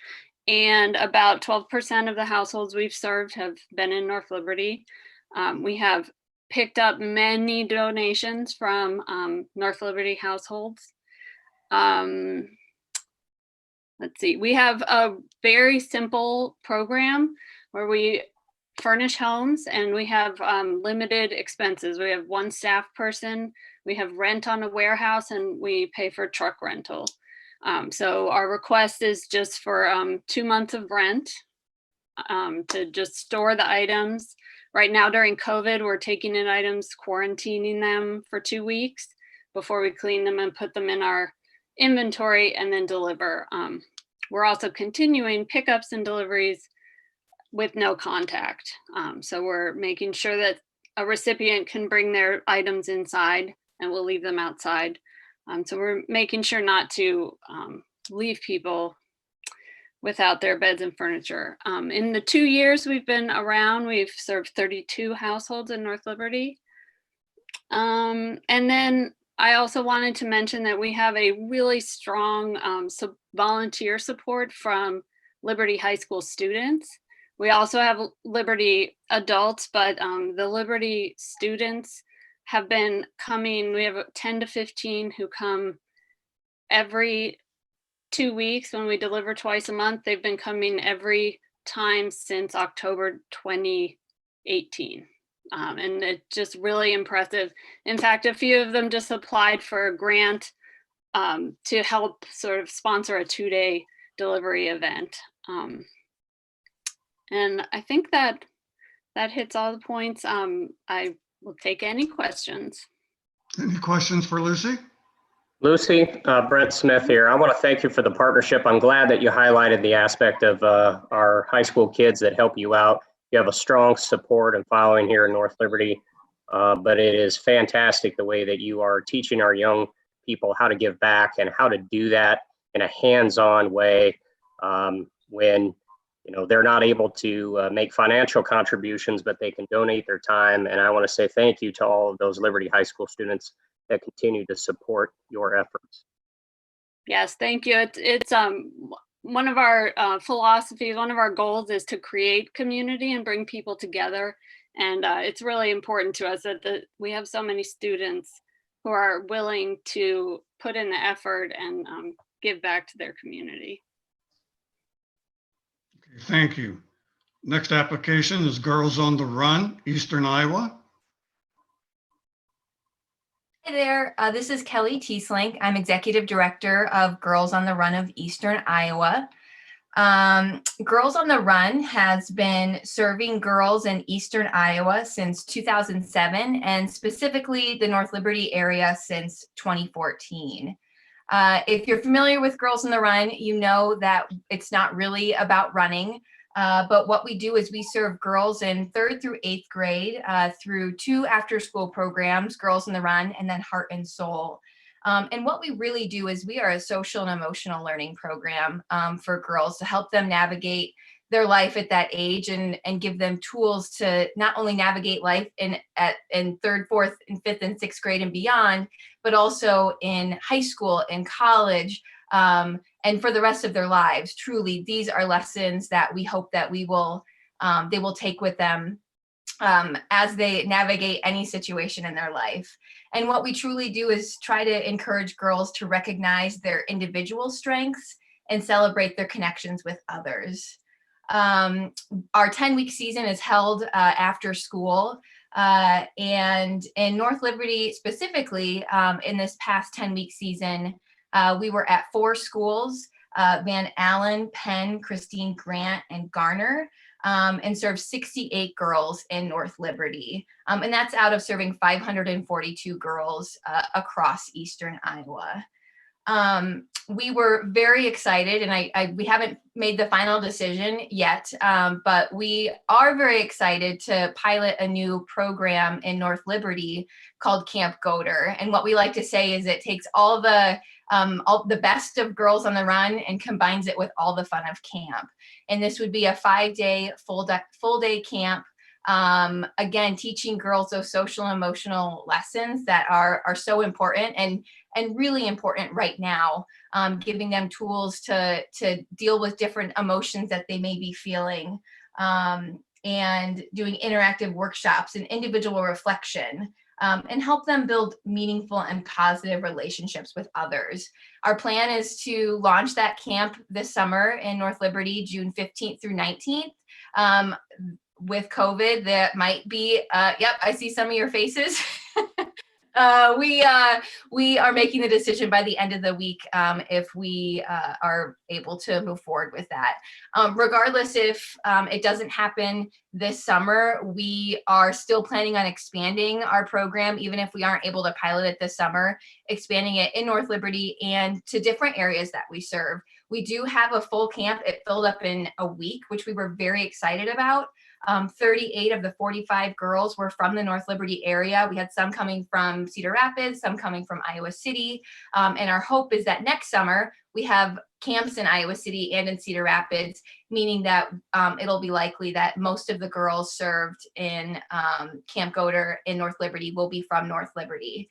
and about 12% of the households we've served have been in North Liberty. We have picked up many donations from North Liberty households. Let's see, we have a very simple program where we furnish homes and we have limited expenses. We have one staff person, we have rent on a warehouse, and we pay for truck rental. So our request is just for 2 months of rent to just store the items. Right now during COVID, we're taking in items, quarantining them for 2 weeks before we clean them and put them in our inventory and then deliver. We're also continuing pickups and deliveries with no contact. So we're making sure that a recipient can bring their items inside and we'll leave them outside. So we're making sure not to leave people without their beds and furniture. In the 2 years we've been around, we've served 32 households in North Liberty. And then I also wanted to mention that we have a really strong volunteer support from Liberty High School students. We also have Liberty adults, but the Liberty students have been coming. We have 10 to 15 who come every 2 weeks when we deliver twice a month. They've been coming every time since October 2018. And it's just really impressive. In fact, a few of them just applied for a grant to help sort of sponsor a 2-day delivery event. And I think that hits all the points. I will take any questions. Any questions for Lucy? Lucy, Brent Smith here. I want to thank you for the partnership. I'm glad that you highlighted the aspect of our high school kids that help you out. You have a strong support and following here in North Liberty, but it is fantastic the way that you are teaching our young people how to give back and how to do that in a hands-on way when they're not able to make financial contributions, but they can donate their time. And I want to say thank you to all of those Liberty High School students that continue to support your efforts. Yes, thank you. It's one of our philosophies, one of our goals is to create community and bring people together. And it's really important to us that we have so many students who are willing to put in the effort and give back to their community. Okay, thank you. Next application is Girls on the Run, Eastern Iowa. Hi there, this is Kelly Teeslink. I'm Executive Director of Girls on the Run of Eastern Iowa. Girls on the Run has been serving girls in Eastern Iowa since 2007 and specifically the North Liberty area since 2014. If you're familiar with Girls on the Run, you know that it's not really about running. But what we do is we serve girls in 3rd through 8th grade through 2 after-school programs, Girls on the Run, and then Heart and Soul. And what we really do is we are a social and emotional learning program for girls to help them navigate their life at that age and give them tools to not only navigate life in 3rd, 4th, and 5th and 6th grade and beyond, but also in high school and college. And for the rest of their lives. Truly, these are lessons that we hope that they will take with them as they navigate any situation in their life. And what we truly do is try to encourage girls to recognize their individual strengths and celebrate their connections with others. Our 10-week season is held after school. And in North Liberty specifically, in this past 10-week season, we were at 4 schools, Van Allen, Penn, Christine, Grant, and Garner, and served 68 girls in North Liberty. And that's out of serving 542 girls across Eastern Iowa. We were very excited, and we haven't made the final decision yet, but we are very excited to pilot a new program in North Liberty called Camp Goater. And what we like to say is it takes all the best of Girls on the Run and combines it with all the fun of camp. And this would be a 5-day full day camp. Again, teaching girls those social and emotional lessons that are so important and really important right now, giving them tools to deal with different emotions that they may be feeling, and doing interactive workshops and individual reflection, and help them build meaningful and positive relationships with others. Our plan is to launch that camp this summer in North Liberty, June 15th through 19th. With COVID, that might be, yep, I see some of your faces. We are making the decision by the end of the week if we are able to move forward with that. Regardless if it doesn't happen this summer, we are still planning on expanding our program, even if we aren't able to pilot it this summer, expanding it in North Liberty and to different areas that we serve. We do have a full camp. It filled up in a week, which we were very excited about. 38 of the 45 girls were from the North Liberty area. We had some coming from Cedar Rapids, some coming from Iowa City. And our hope is that next summer we have camps in Iowa City and in Cedar Rapids, meaning that it'll be likely that most of the girls served in Camp Goder in North Liberty will be from North Liberty.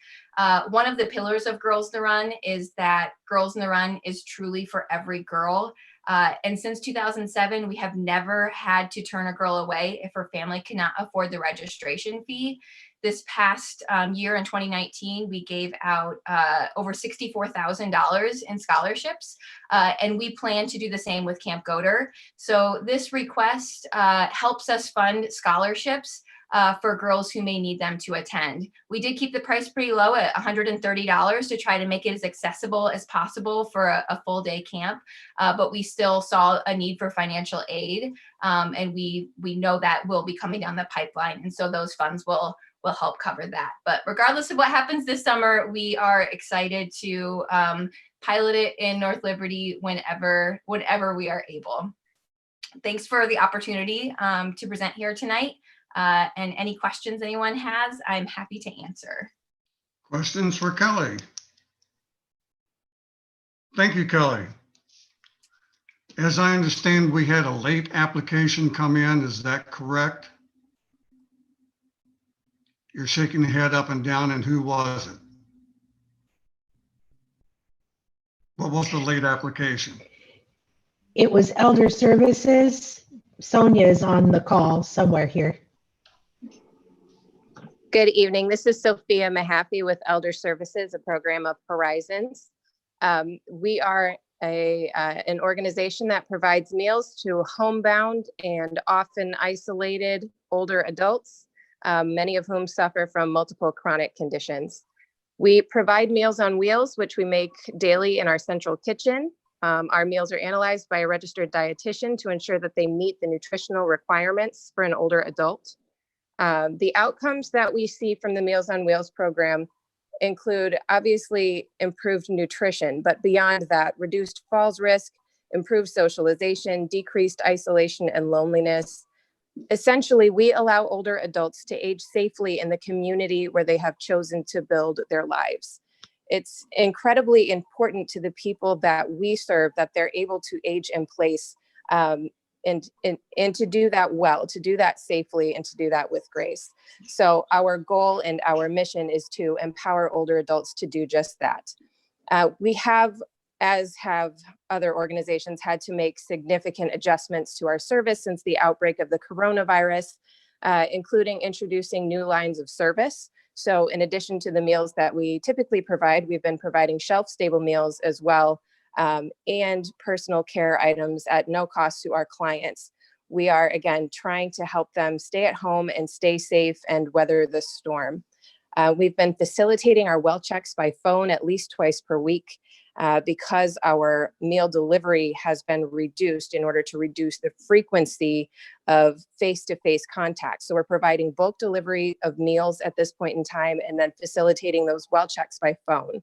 One of the pillars of Girls in the Run is that Girls in the Run is truly for every girl. And since 2007, we have never had to turn a girl away if her family cannot afford the registration fee. This past year in 2019, we gave out over $64,000 in scholarships, and we plan to do the same with Camp Goder. So this request helps us fund scholarships for girls who may need them to attend. We did keep the price pretty low at $130 to try to make it as accessible as possible for a full day camp, but we still saw a need for financial aid, and we know that will be coming down the pipeline, and so those funds will help cover that. But regardless of what happens this summer, we are excited to pilot it in North Liberty whenever we are able. Thanks for the opportunity to present here tonight. And any questions anyone has, I'm happy to answer. Questions for Kelly? Thank you, Kelly. As I understand, we had a late application come in. Is that correct? You're shaking your head up and down, and who was it? What was the late application? It was Elder Services. Sonia is on the call somewhere here. Good evening. This is Sophia Mahaffey with Elder Services, a program of Horizons. We are an organization that provides meals to homebound and often isolated older adults, many of whom suffer from multiple chronic conditions. We provide Meals on Wheels, which we make daily in our central kitchen. Our meals are analyzed by a registered dietitian to ensure that they meet the nutritional requirements for an older adult. The outcomes that we see from the Meals on Wheels program include obviously improved nutrition, but beyond that, reduced falls risk, improved socialization, decreased isolation and loneliness. Essentially, we allow older adults to age safely in the community where they have chosen to build their lives. It's incredibly important to the people that we serve that they're able to age in place and to do that well, to do that safely, and to do that with grace. So our goal and our mission is to empower older adults to do just that. We have, as have other organizations, had to make significant adjustments to our service since the outbreak of the coronavirus, including introducing new lines of service. So in addition to the meals that we typically provide, we've been providing shelf-stable meals as well, and personal care items at no cost to our clients. We are, again, trying to help them stay at home and stay safe and weather the storm. We've been facilitating our well checks by phone at least twice per week because our meal delivery has been reduced in order to reduce the frequency of face-to-face contact. So we're providing bulk delivery of meals at this point in time and then facilitating those well checks by phone.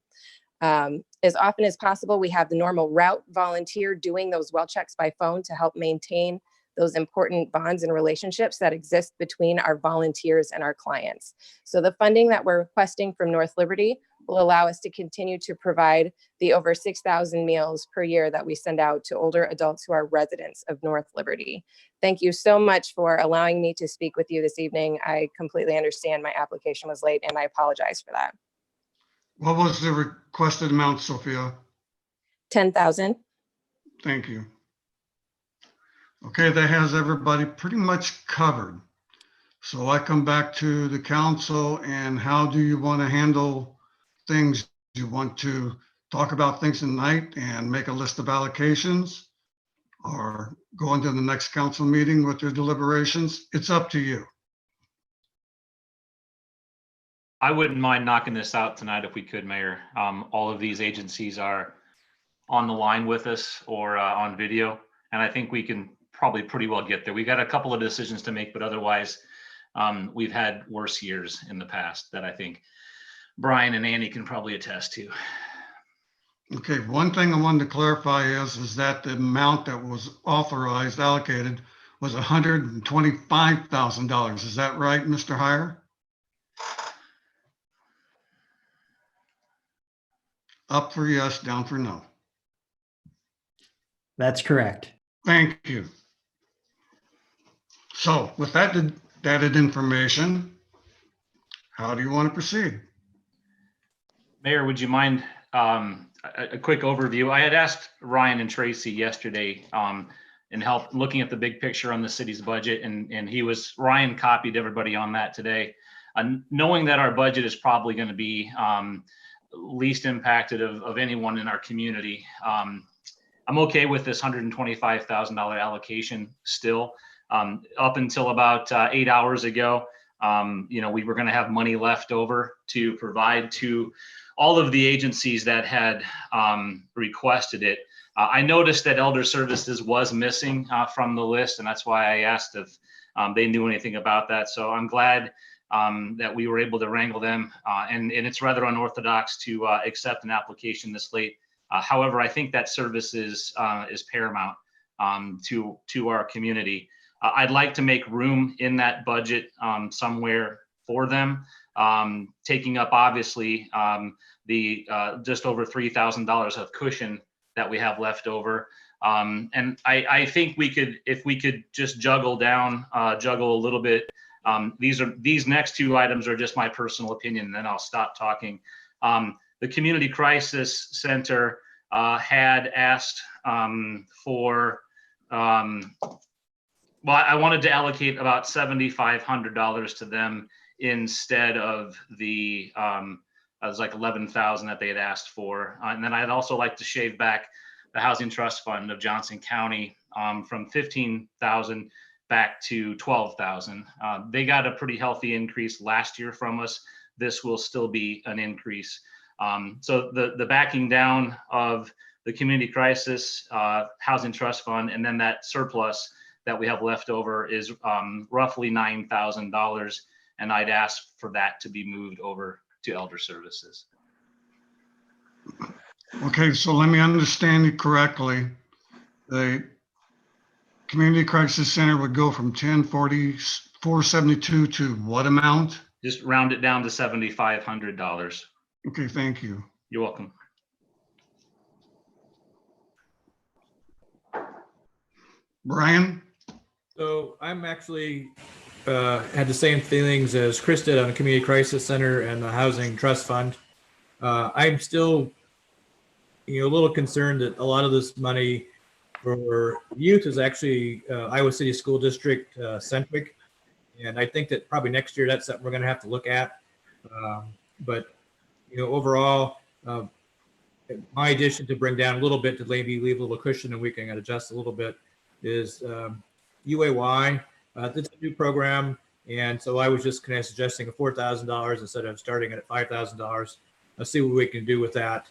As often as possible, we have the normal route volunteer doing those well checks by phone to help maintain those important bonds and relationships that exist between our volunteers and our clients. So the funding that we're requesting from North Liberty will allow us to continue to provide the over 6,000 meals per year that we send out to older adults who are residents of North Liberty. Thank you so much for allowing me to speak with you this evening. I completely understand my application was late and I apologize for that. What was the requested amount, Sophia? 10,000. Thank you. Okay, that has everybody pretty much covered. So I come back to the council, and how do you want to handle things? Do you want to talk about things tonight and make a list of allocations, or go into the next council meeting with your deliberations? It's up to you. I wouldn't mind knocking this out tonight if we could, Mayor. All of these agencies are on the line with us or on video, and I think we can probably pretty well get there. We got a couple of decisions to make, but otherwise we've had worse years in the past that I think Brian and Andy can probably attest to. Okay, one thing I wanted to clarify is that the amount that was authorized, allocated, was $125,000. Is that right, Mr. Heyer? Up for yes, down for no. That's correct. Thank you. So with that added information, how do you want to proceed? Mayor, would you mind a quick overview? I had asked Ryan and Tracy yesterday and help looking at the big picture on the city's budget, and Ryan copied everybody on that today. Knowing that our budget is probably going to be least impacted of anyone in our community, I'm okay with this $125,000 allocation still. Up until about 8 hours ago, we were going to have money left over to provide to all of the agencies that had requested it. I noticed that Elder Services was missing from the list, and that's why I asked if they knew anything about that. So I'm glad that we were able to wrangle them, and it's rather unorthodox to accept an application this late. However, I think that service is paramount to our community. I'd like to make room in that budget somewhere for them, taking up obviously the just over $3,000 of cushion that we have left over. And I think if we could just juggle a little bit. These next two items are just my personal opinion, and then I'll stop talking. The Community Crisis Center had asked for, well, I wanted to allocate about $7,500 to them instead of the, it was like 11,000 that they had asked for. And then I'd also like to shave back the Housing Trust Fund of Johnson County from 15,000 back to 12,000. They got a pretty healthy increase last year from us. This will still be an increase. So the backing down of the Community Crisis Housing Trust Fund, and then that surplus that we have left over is roughly $9,000. And I'd ask for that to be moved over to Elder Services. Okay, so let me understand you correctly. The Community Crisis Center would go from 472 to what amount? Just round it down to $7,500. Okay, thank you. You're welcome. Brian? So I'm actually had the same feelings as Chris did on the Community Crisis Center and the Housing Trust Fund. I'm still, a little concerned that a lot of this money for youth is actually Iowa City School District centric, and I think that probably next year that's something we're going to have to look at. But overall, my addition to bring down a little bit to maybe leave a little cushion and we can adjust a little bit is UAY. It's a new program, and so I was just kind of suggesting a $4,000 instead of starting at $5,000. Let's see what we can do with that.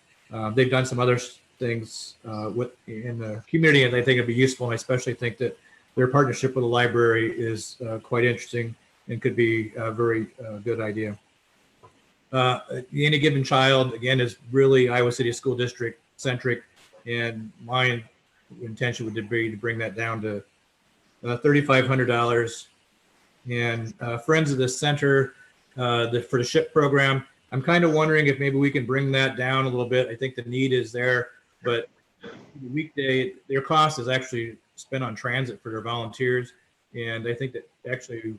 They've done some other things in the community, and I think it'd be useful. And I especially think that their partnership with the library is quite interesting and could be a very good idea. Any Given Child, again, is really Iowa City School District centric, and my intention would be to bring that down to $3,500. And Friends of the Center for the SHIP program, I'm kind of wondering if maybe we can bring that down a little bit. I think the need is there, but the weekday, their cost is actually spent on transit for their volunteers. And I think that actually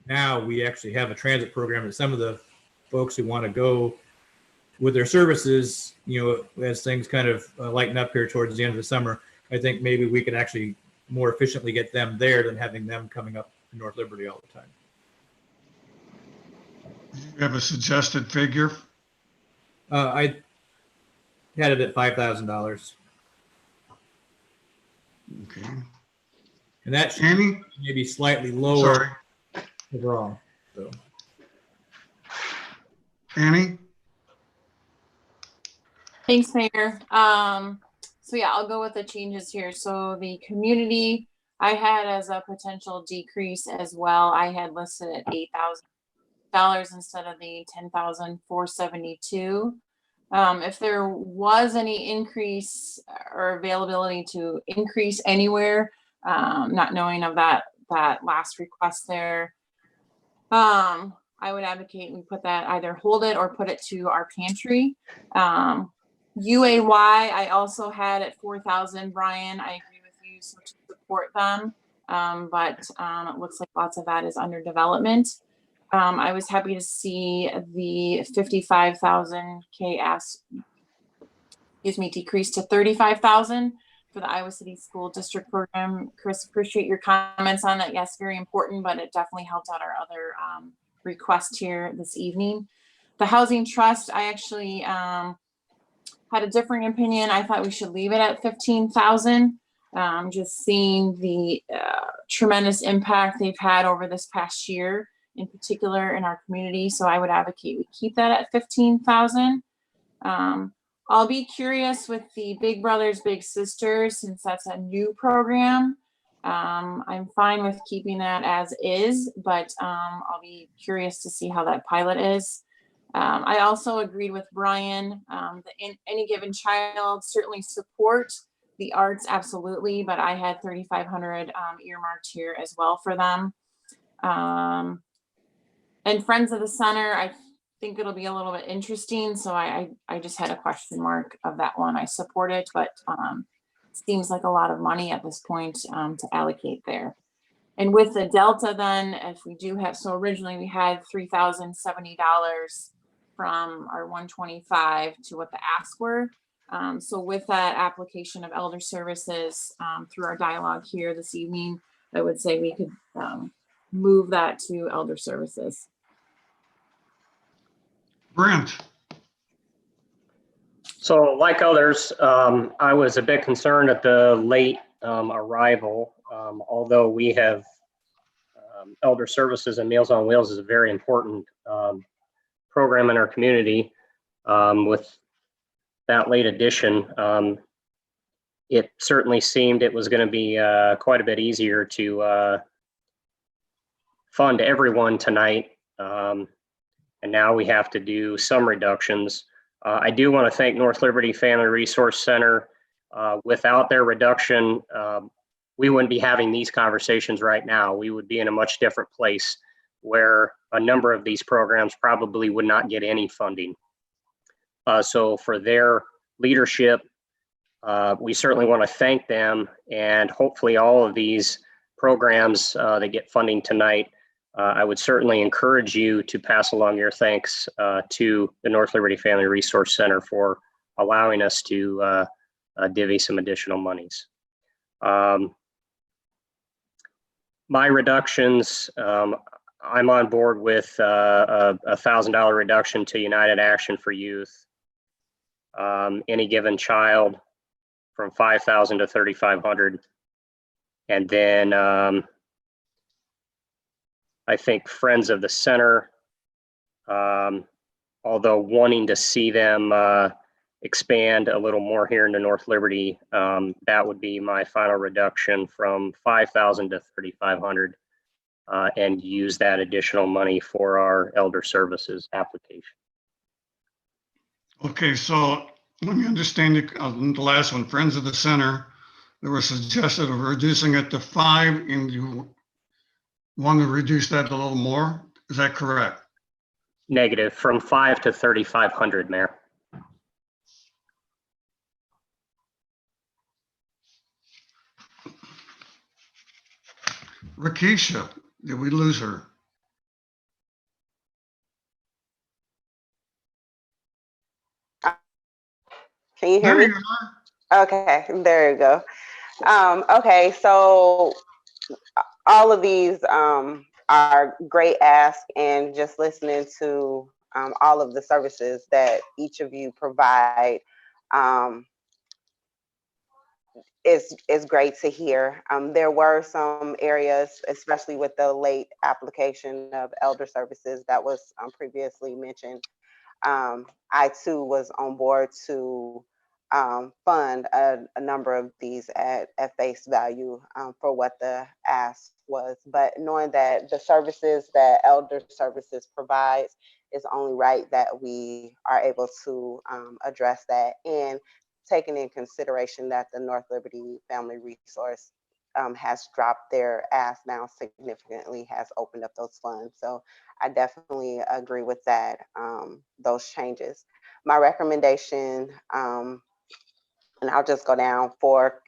now we actually have a transit program that some of the folks who want to go with their services, as things kind of lighten up here towards the end of the summer, I think maybe we could actually more efficiently get them there than having them coming up to North Liberty all the time. You have a suggested figure? I had it at $5,000. Okay. And that should be maybe slightly lower overall. So. Annie? Thanks, Mayor. So yeah, I'll go with the changes here. So the community I had as a potential decrease as well. I had listed at $8,000 instead of the $10,472. If there was any increase or availability to increase anywhere, not knowing of that last request there. I would advocate we put that, either hold it or put it to our pantry. UAY, I also had at 4,000, Brian. I agree with you, so to support them. But it looks like lots of that is under development. I was happy to see the 55,000 decrease to 35,000 for the Iowa City School District program. Chris, appreciate your comments on that. Yes, very important, but it definitely helped out our other request here this evening. The Housing Trust, I actually had a different opinion. I thought we should leave it at 15,000. Just seeing the tremendous impact they've had over this past year, in particular in our community. So I would advocate we keep that at 15,000. I'll be curious with the Big Brothers Big Sisters, since that's a new program. I'm fine with keeping that as is, but I'll be curious to see how that pilot is. I also agreed with Brian that in any given child, certainly support the arts, absolutely, but I had 3,500 earmarked here as well for them. And Friends of the Center, I think it'll be a little bit interesting, so I just had a question mark of that one. I support it, but seems like a lot of money at this point to allocate there. And with the Delta then, if we do have, so originally we had $3,070 from our 125 to what the asks were. So with that application of elder services through our dialogue here this evening, I would say we could move that to elder services. Brent. So like others, I was a bit concerned at the late arrival, although we have elder services and Meals on Wheels is a very important program in our community. With that late addition, it certainly seemed it was going to be quite a bit easier to fund everyone tonight. And now we have to do some reductions. I do want to thank North Liberty Family Resource Center. Without their reduction, we wouldn't be having these conversations right now. We would be in a much different place where a number of these programs probably would not get any funding. So for their leadership, we certainly want to thank them, and hopefully all of these programs that get funding tonight, I would certainly encourage you to pass along your thanks to the North Liberty Family Resource Center for allowing us to divvy some additional monies. My reductions, I'm on board with a $1,000 reduction to United Action for Youth. Any given child from 5,000 to 3,500. And then I think Friends of the Center, although wanting to see them expand a little more here into North Liberty, that would be my final reduction from 5,000 to 3,500, and use that additional money for our elder services application. Okay, so let me understand the last one, Friends of the Center. There was suggested of reducing it to 5, and you want to reduce that a little more. Is that correct? Negative, from 5 to 3,500, Mayor. Rakisha, did we lose her? Can you hear There me? you are. Okay, there you go. Okay, so all of these are great asks, and just listening to all of the services that each of you provide is great to hear. There were some areas, especially with the late application of elder services that was previously mentioned. I too was on board to fund a number of these at face value for what the ask was. But knowing that the services that elder services provides, it's only right that we are able to address that, and taking in consideration that the North Liberty Family Resource has dropped their ask down significantly, has opened up those funds. So I definitely agree with that, those changes. My recommendation, and I'll just go down for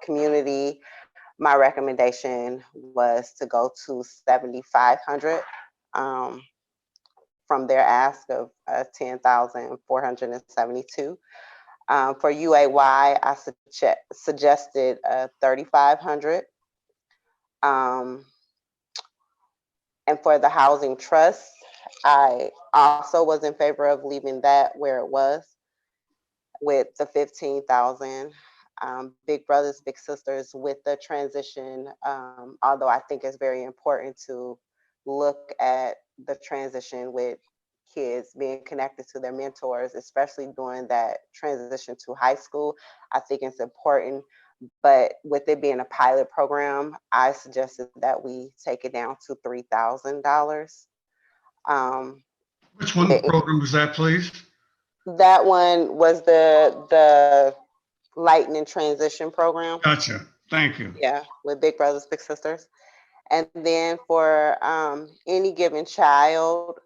community. My recommendation was to go to 7,500 from their ask of 10,472. For UAY, I suggested 3,500. And for the housing trust, I also was in favor of leaving that where it was with the 15,000. Big brothers, big sisters with the transition, although I think it's very important to look at the transition with kids being connected to their mentors, especially during that transition to high school. I think it's important, but with it being a pilot program, I suggested that we take it down to $3,000. Which one program was that, please? That one was the Lightning Transition Program. Gotcha. Thank you. Yeah, with Big Brothers Big Sisters. And then for any given child,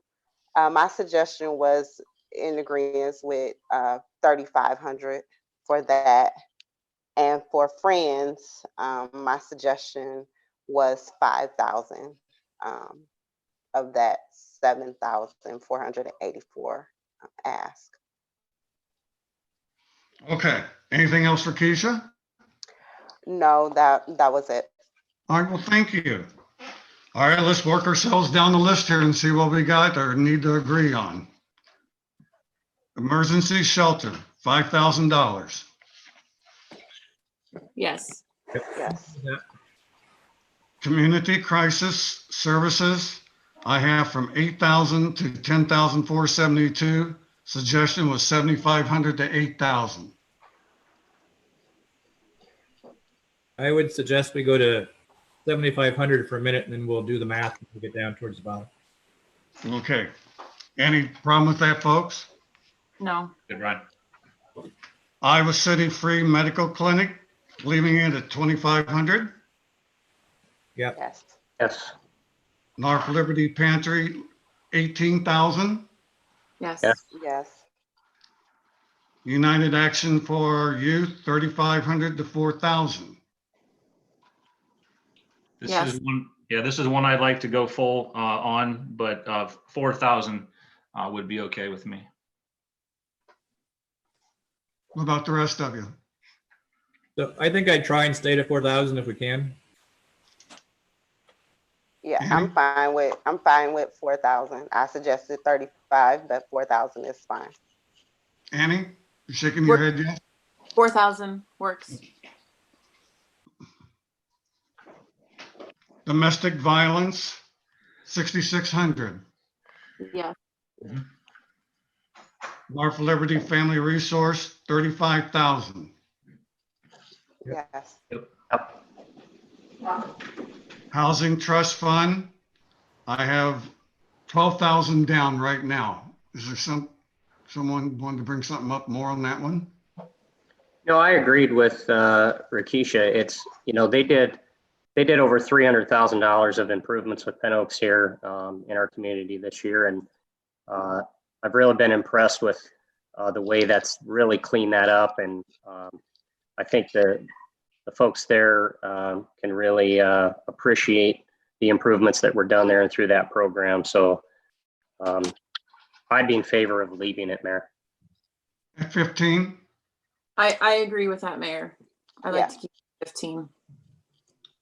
my suggestion was in agreement with 3,500 for that. And for friends, my suggestion was 5,000 of that 7,484 ask. Okay. Anything else for Keisha? No, that was it. All right. Well, thank you. All right. Let's work ourselves down the list here and see what we got or need to agree on. Emergency shelter, $5,000. Yes. Yes. Community crisis services, I have from 8,000 to 10,472. Suggestion was 7,500 to 8,000. I would suggest we go to 7,500 for a minute, and then we'll do the math when we get down towards the bottom. Okay. Any problem with that, folks? No. Good, Ron. Iowa City Free Medical Clinic, leaving it at 2,500. Yeah. Yes. Yes. North Liberty Pantry, 18,000. Yes. Yes. Yes. United Action for Youth, 3,500 to 4,000. This Yes. is one, yeah, this is one I'd like to go full on, but 4,000 would be okay with me. What about the rest of you? So I think I'd try and stay to 4,000 if we can. Yeah, I'm fine with 4,000. I suggested 35, but 4,000 is fine. Annie, you shaking your head yes? 4,000 works. Domestic violence, 6,600. Yeah. North Liberty Family Resource, 35,000. Yes. Housing Trust Fund, I have 12,000 down right now. Is there someone wanted to bring something up more on that one? No, I agreed with Rakisha. It's, you know, they did over $300,000 of improvements with Pen Oaks here in our community this year, and I've really been impressed with the way that's really cleaned that up, and I think the folks there can really appreciate the improvements that were done there and through that program. So I'd be in favor of leaving it, Mayor. At 15? I agree with that, Mayor. I'd like Yeah. to keep 15.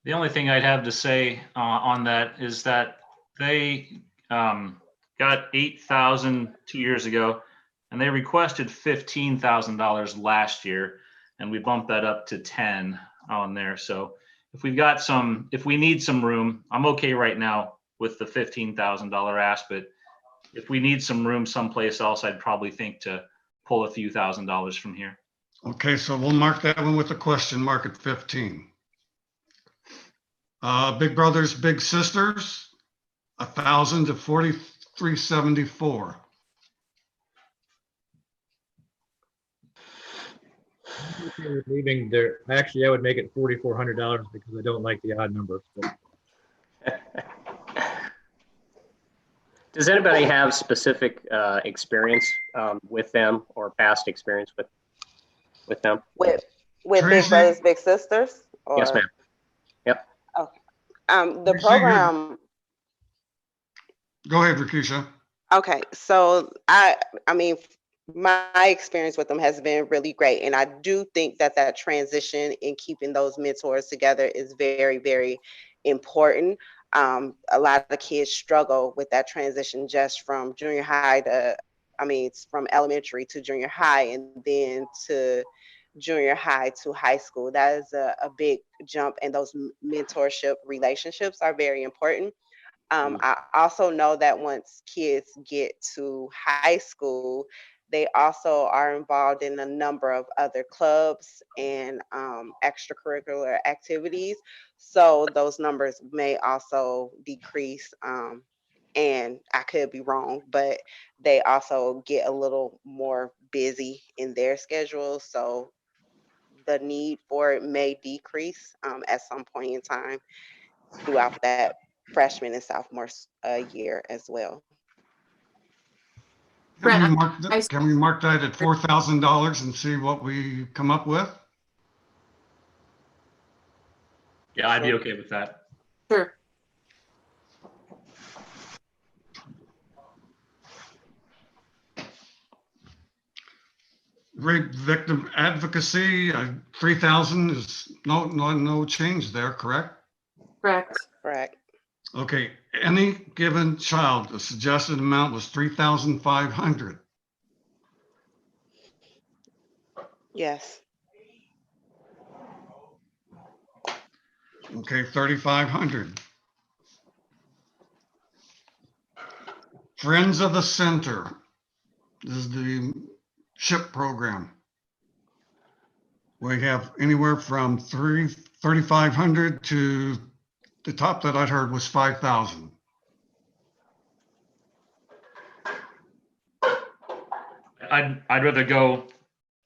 The only thing I'd have to say on that is that they got 8,000 2 years ago, and they requested $15,000 last year, and we bumped that up to 10 on there. So if we need some room, I'm okay right now with the $15,000 ask, but if we need some room someplace else, I'd probably think to pull a few $1,000s from here. Okay, so we'll mark that one with a question mark at 15. Big Brothers Big Sisters, 1,000 to 4,374. okay with leaving there. Actually, I would make it $4,400 because I don't like the odd number. So. Does anybody have specific experience with them or past experience with them? With Tracy? Big Brothers Big Sisters? Or? Yes, ma'am. Yep. Okay. The Tracy, program. Go ahead, Rakisha. Okay, so I mean, my experience with them has been really great, and I do think that that transition in keeping those mentors together is very, very important. A lot of kids struggle with that transition just from junior high to, I mean, it's from elementary to junior high, and then to junior high to high school. That is a big jump, and those mentorship relationships are very important. I also know that once kids get to high school, they also are involved in a number of other clubs and extracurricular activities. So those numbers may also decrease. And I could be wrong, but they also get a little more busy in their schedule. So the need for it may decrease at some point in time throughout that freshman and sophomore year as well. Can we mark that at $4,000 and see what we come up with? Yeah, I'd be okay with that. Sure. Rape victim advocacy, 3,000 is no change there, correct? Correct. Correct. Okay, any given child, the suggested amount was 3,500. Yes. Okay, 3,500. Friends of the Center. This is the SHIP program. We have anywhere from 3,500 to the top that I'd heard was 5,000. I'd rather go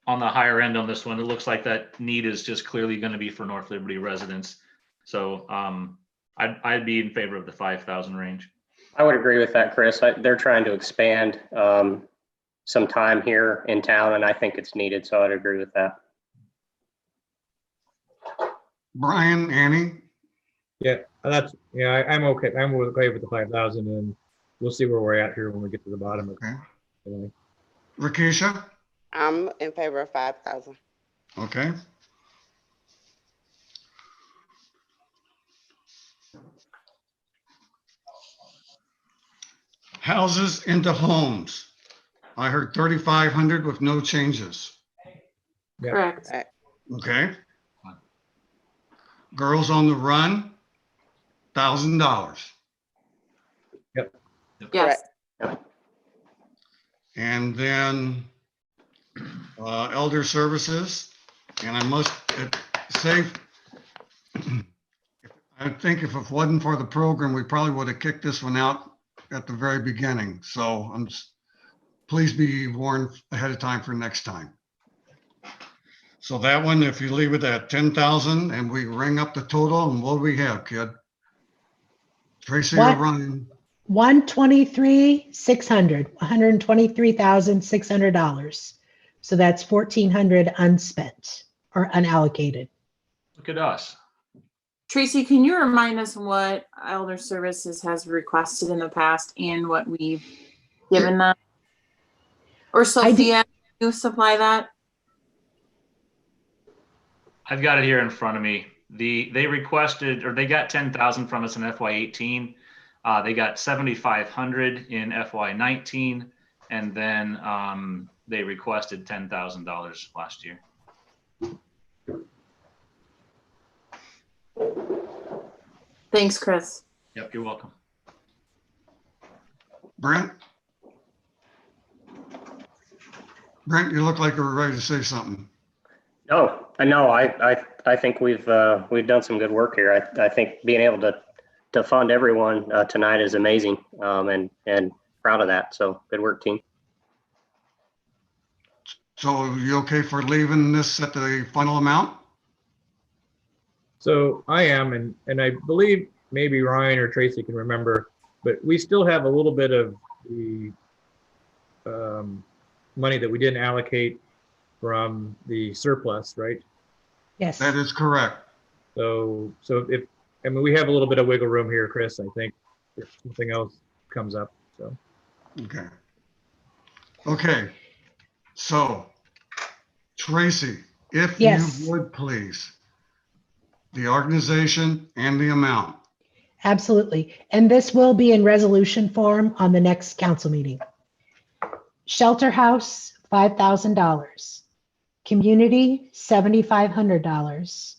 on the higher end on this one. It looks like that need is just clearly going to be for North Liberty residents. So I'd be in favor of the 5,000 range. I would agree with that, Chris. They're trying to expand some time here in town, and I think it's needed. So I'd agree with that. Brian, Annie? Yeah, I'm okay. I'm okay with the 5,000, and we'll see where we're at here when we get to the bottom of it. Okay. Rakisha? I'm in favor of 5,000. Okay. Houses into homes. I heard 3,500 with no changes. Correct. Okay. Girls on the Run, $1,000. Yep. Yes. And then Elder Services, and I must say, I think if it wasn't for the program, we probably would have kicked this one out at the very beginning. So please be warned ahead of time for next time. So that one, if you leave it at 10,000 and we ring up the total, and what do we have, kid? Tracy or Ryan? 123,600, $123,600. So that's 1,400 unspent or unallocated. Look at us. Tracy, can you remind us what Elder Services has requested in the past and what we've given them? Or Sophia, can you supply that? I've got it here in front of me. They requested, or they got 10,000 from us in FY18. They got 7,500 in FY19, and then they requested $10,000 last year. Thanks, Chris. Yep, you're welcome. Brent? Brent, you look like you were ready to say something. No, I think we've done some good work here. I think being able to fund everyone tonight is amazing, and proud of that. So good work, team. So you okay for leaving this at the final amount? So I am, and I believe maybe Ryan or Tracy can remember, but we still have a little bit of the money that we didn't allocate from the surplus, right? Yes. That is correct. So if, I mean, we have a little bit of wiggle room here, Chris, I think, if something else comes up, so. Okay. Okay. So Tracy, if Yes. you would please, the organization and the amount. Absolutely. And this will be in resolution form on the next council meeting. Shelter House, $5,000. Community, $7,500.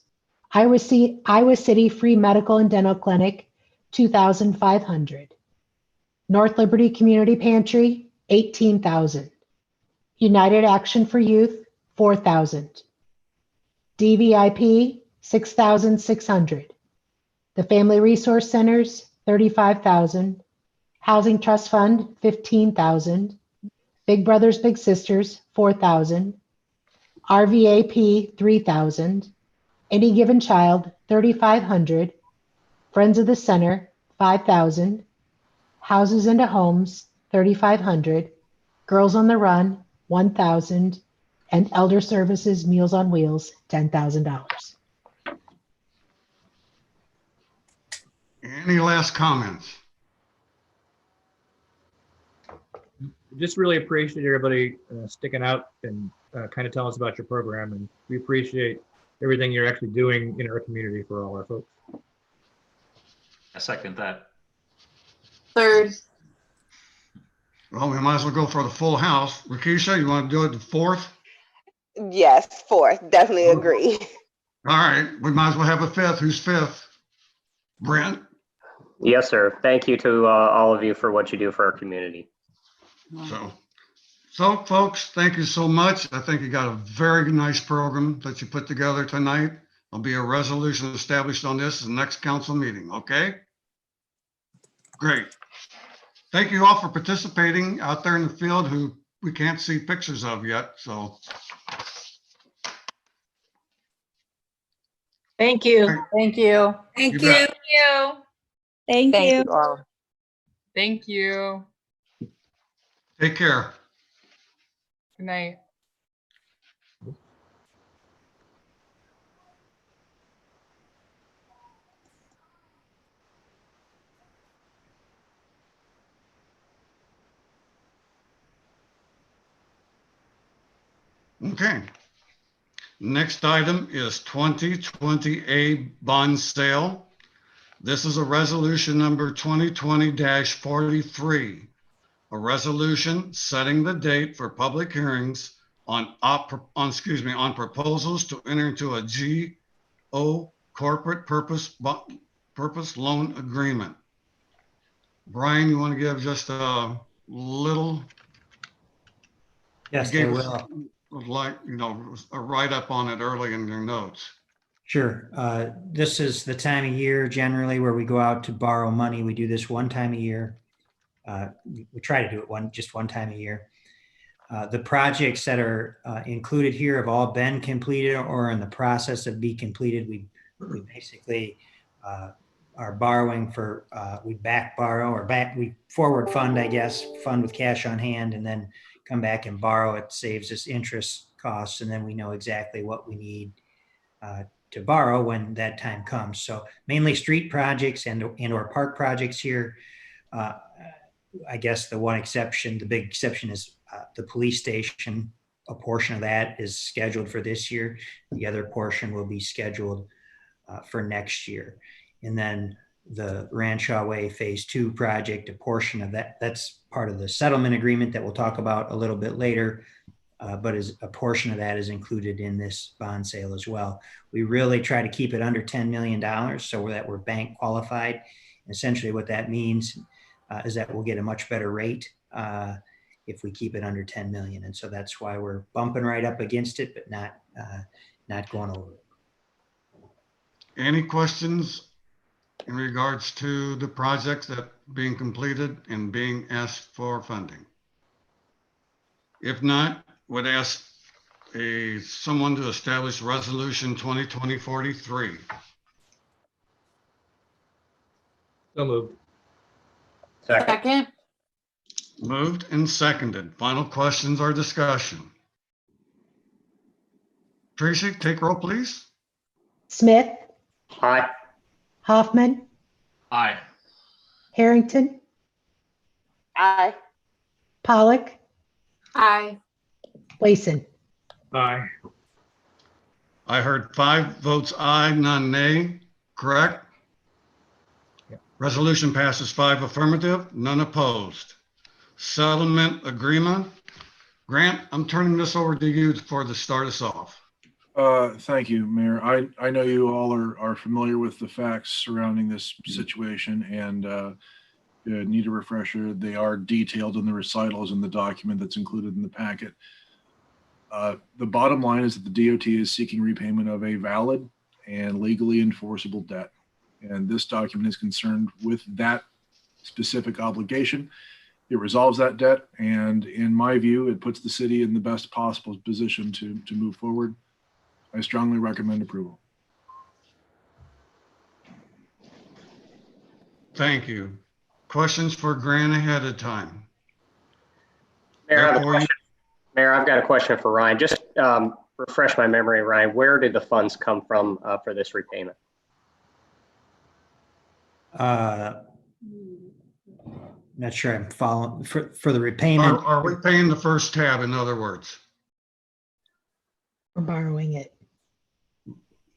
Iowa City Free Medical and Dental Clinic, $2,500. North Liberty Community Pantry, $18,000. United Action for Youth, $4,000. DVIP, $6,600. The Family Resource Centers, $35,000. Housing Trust Fund, $15,000. Big Brothers Big Sisters, $4,000. RVAP, $3,000. Any Given Child, $3,500. Friends of the Center, $5,000. Houses into Homes, $3,500. Girls on the Run, $1,000. And Elder Services Meals on Wheels, $10,000. Any last comments? Just really appreciate everybody sticking out and kind of telling us about your program, and we appreciate everything you're actually doing in our community for all our folks. I second that. Third. Well, we might as well go for the full house. Rakisha, you want to do it the fourth? Yes, fourth, definitely agree. All right, we might as well have a fifth. Who's fifth? Brent? Yes, sir. Thank you to all of you for what you do for our community. So folks, thank you so much. I think you got a very nice program that you put together tonight. There'll be a resolution established on this in the next council meeting, okay? Great. Thank you all for participating out there in the field who we can't see pictures of yet, so. Thank you. Thank you. Thank you. Thank you. all. Thank you. Take care. Good night. Okay. Next item is 2020A bond sale. This is a resolution number 2020-43, a resolution setting the date for public hearings on proposals to enter into a GO corporate purpose loan agreement. Brian, you want to give just a little? Yes, I will. Like, a write-up on it early in your notes. Sure. This is the time of year generally where we go out to borrow money. We do this one time a year. We try to do it just one time a year. The projects that are included here have all been completed or in the process of being completed. We basically are borrowing for, we we forward fund, I guess, fund with cash on hand and then come back and borrow. It saves us interest costs, and then we know exactly what we need to borrow when that time comes. So mainly street projects and or park projects here. I guess the big exception is the police station. A portion of that is scheduled for this year. The other portion will be scheduled for next year. And then the Ranshaw Way Phase 2 project, a portion of that's part of the settlement agreement that we'll talk about a little bit later. But a portion of that is included in this bond sale as well. We really try to keep it under $10 million so that we're bank qualified. Essentially what that means is that we'll get a much better rate if we keep it under 10 million. And so that's why we're bumping right up against it, but not going over it. Any questions in regards to the projects that being completed and being asked for funding? If not, would ask someone to establish resolution 2020-43? So moved. Second. Moved and seconded. Final questions or discussion? Tracy, take roll, please. Smith, Aye. Hoffman, Aye. Harrington, Aye. Pollock, Aye. Wason. Aye. I heard 5 votes aye, none nay, correct? Resolution passes 5 affirmative, none opposed. Settlement agreement. Grant, I'm turning this over to you to start us off. Thank you, Mayor. I know you all are familiar with the facts surrounding this situation and need a refresher. They are detailed in the recitals in the document that's included in the packet. The bottom line is that the DOT is seeking repayment of a valid and legally enforceable debt. And this document is concerned with that specific obligation. It resolves that debt. And in my view, it puts the city in the best possible position to move forward. I strongly recommend approval. Thank you. Questions for Grant ahead of time? Mayor, I've got a question for Ryan. Just refresh my memory, Ryan. Where did the funds come from for this repayment? Not sure I'm following for the repayment. Are we paying the first tab, in other words? We're borrowing it.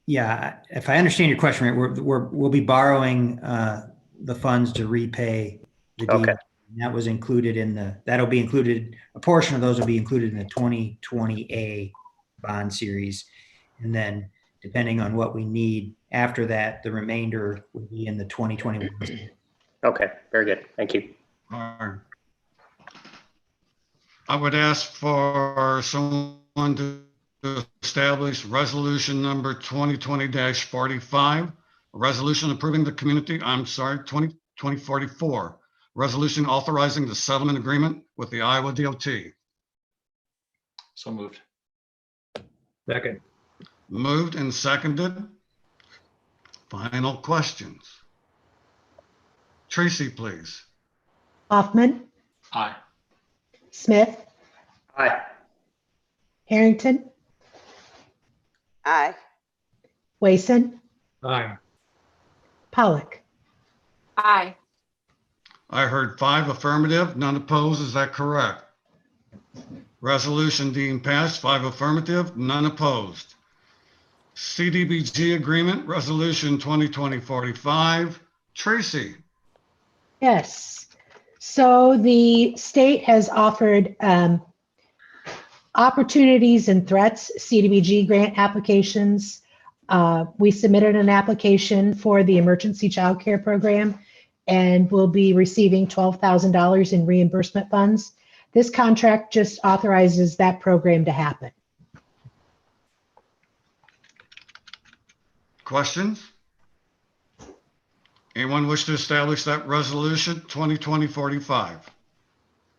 Yeah, if I understand your question right, we'll be borrowing the funds to repay the deal. Okay. That was included in that'll be included, a portion of those will be included in the 2020A bond series. And then depending on what we need after that, the remainder will be in the 2021. Okay, very good. Thank you. All right. I would ask for someone to establish resolution number 2020-45, a resolution approving the 2020-44, resolution authorizing the settlement agreement with the Iowa DOT. So moved. Second. Moved and seconded. Final questions. Tracy, please. Hoffman, Aye. Smith, Aye. Harrington, Aye. Wason, Aye. Pollock. Aye. I heard 5 affirmative, none opposed. Is that correct? Resolution deemed passed, 5 affirmative, none opposed. CDBG agreement, resolution 2020-45. Tracy. Yes. So the state has offered opportunities and threats CDBG grant applications. We submitted an application for the emergency child care program and will be receiving $12,000 in reimbursement funds. This contract just authorizes that program to happen. Questions? Anyone wish to establish that resolution 2020-45?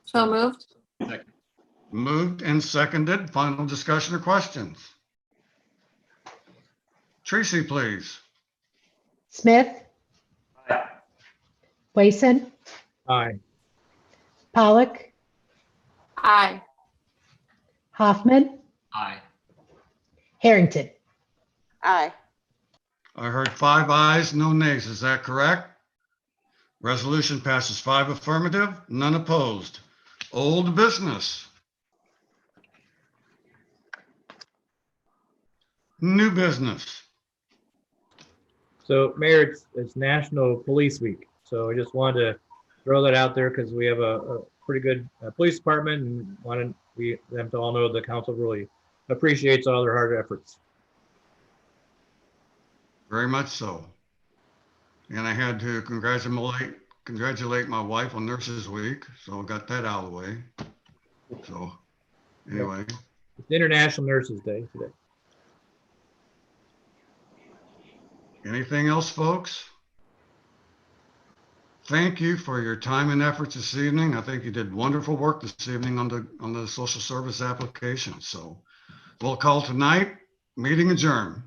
So moved. Second. Moved and seconded. Final discussion or questions? Tracy, please. Smith, Aye. Wason, Aye. Pollock, Aye. Hoffman, Aye. Harrington. Aye. I heard 5 ayes, no nays. Is that correct? Resolution passes 5 affirmative, none opposed. Old business. New business. So, Mayor, it's National Police Week. So I just wanted to throw that out there because we have a pretty good police department and wanted them to all know the council really appreciates all their hard efforts. Very much so. And I had to congratulate my wife on Nurses Week. So I got that out of the way. So anyway. It's International Nurses Day today. Anything else, folks? Thank you for your time and efforts this evening. I think you did wonderful work this evening on the social service application. So We'll call tonight, meeting adjourned.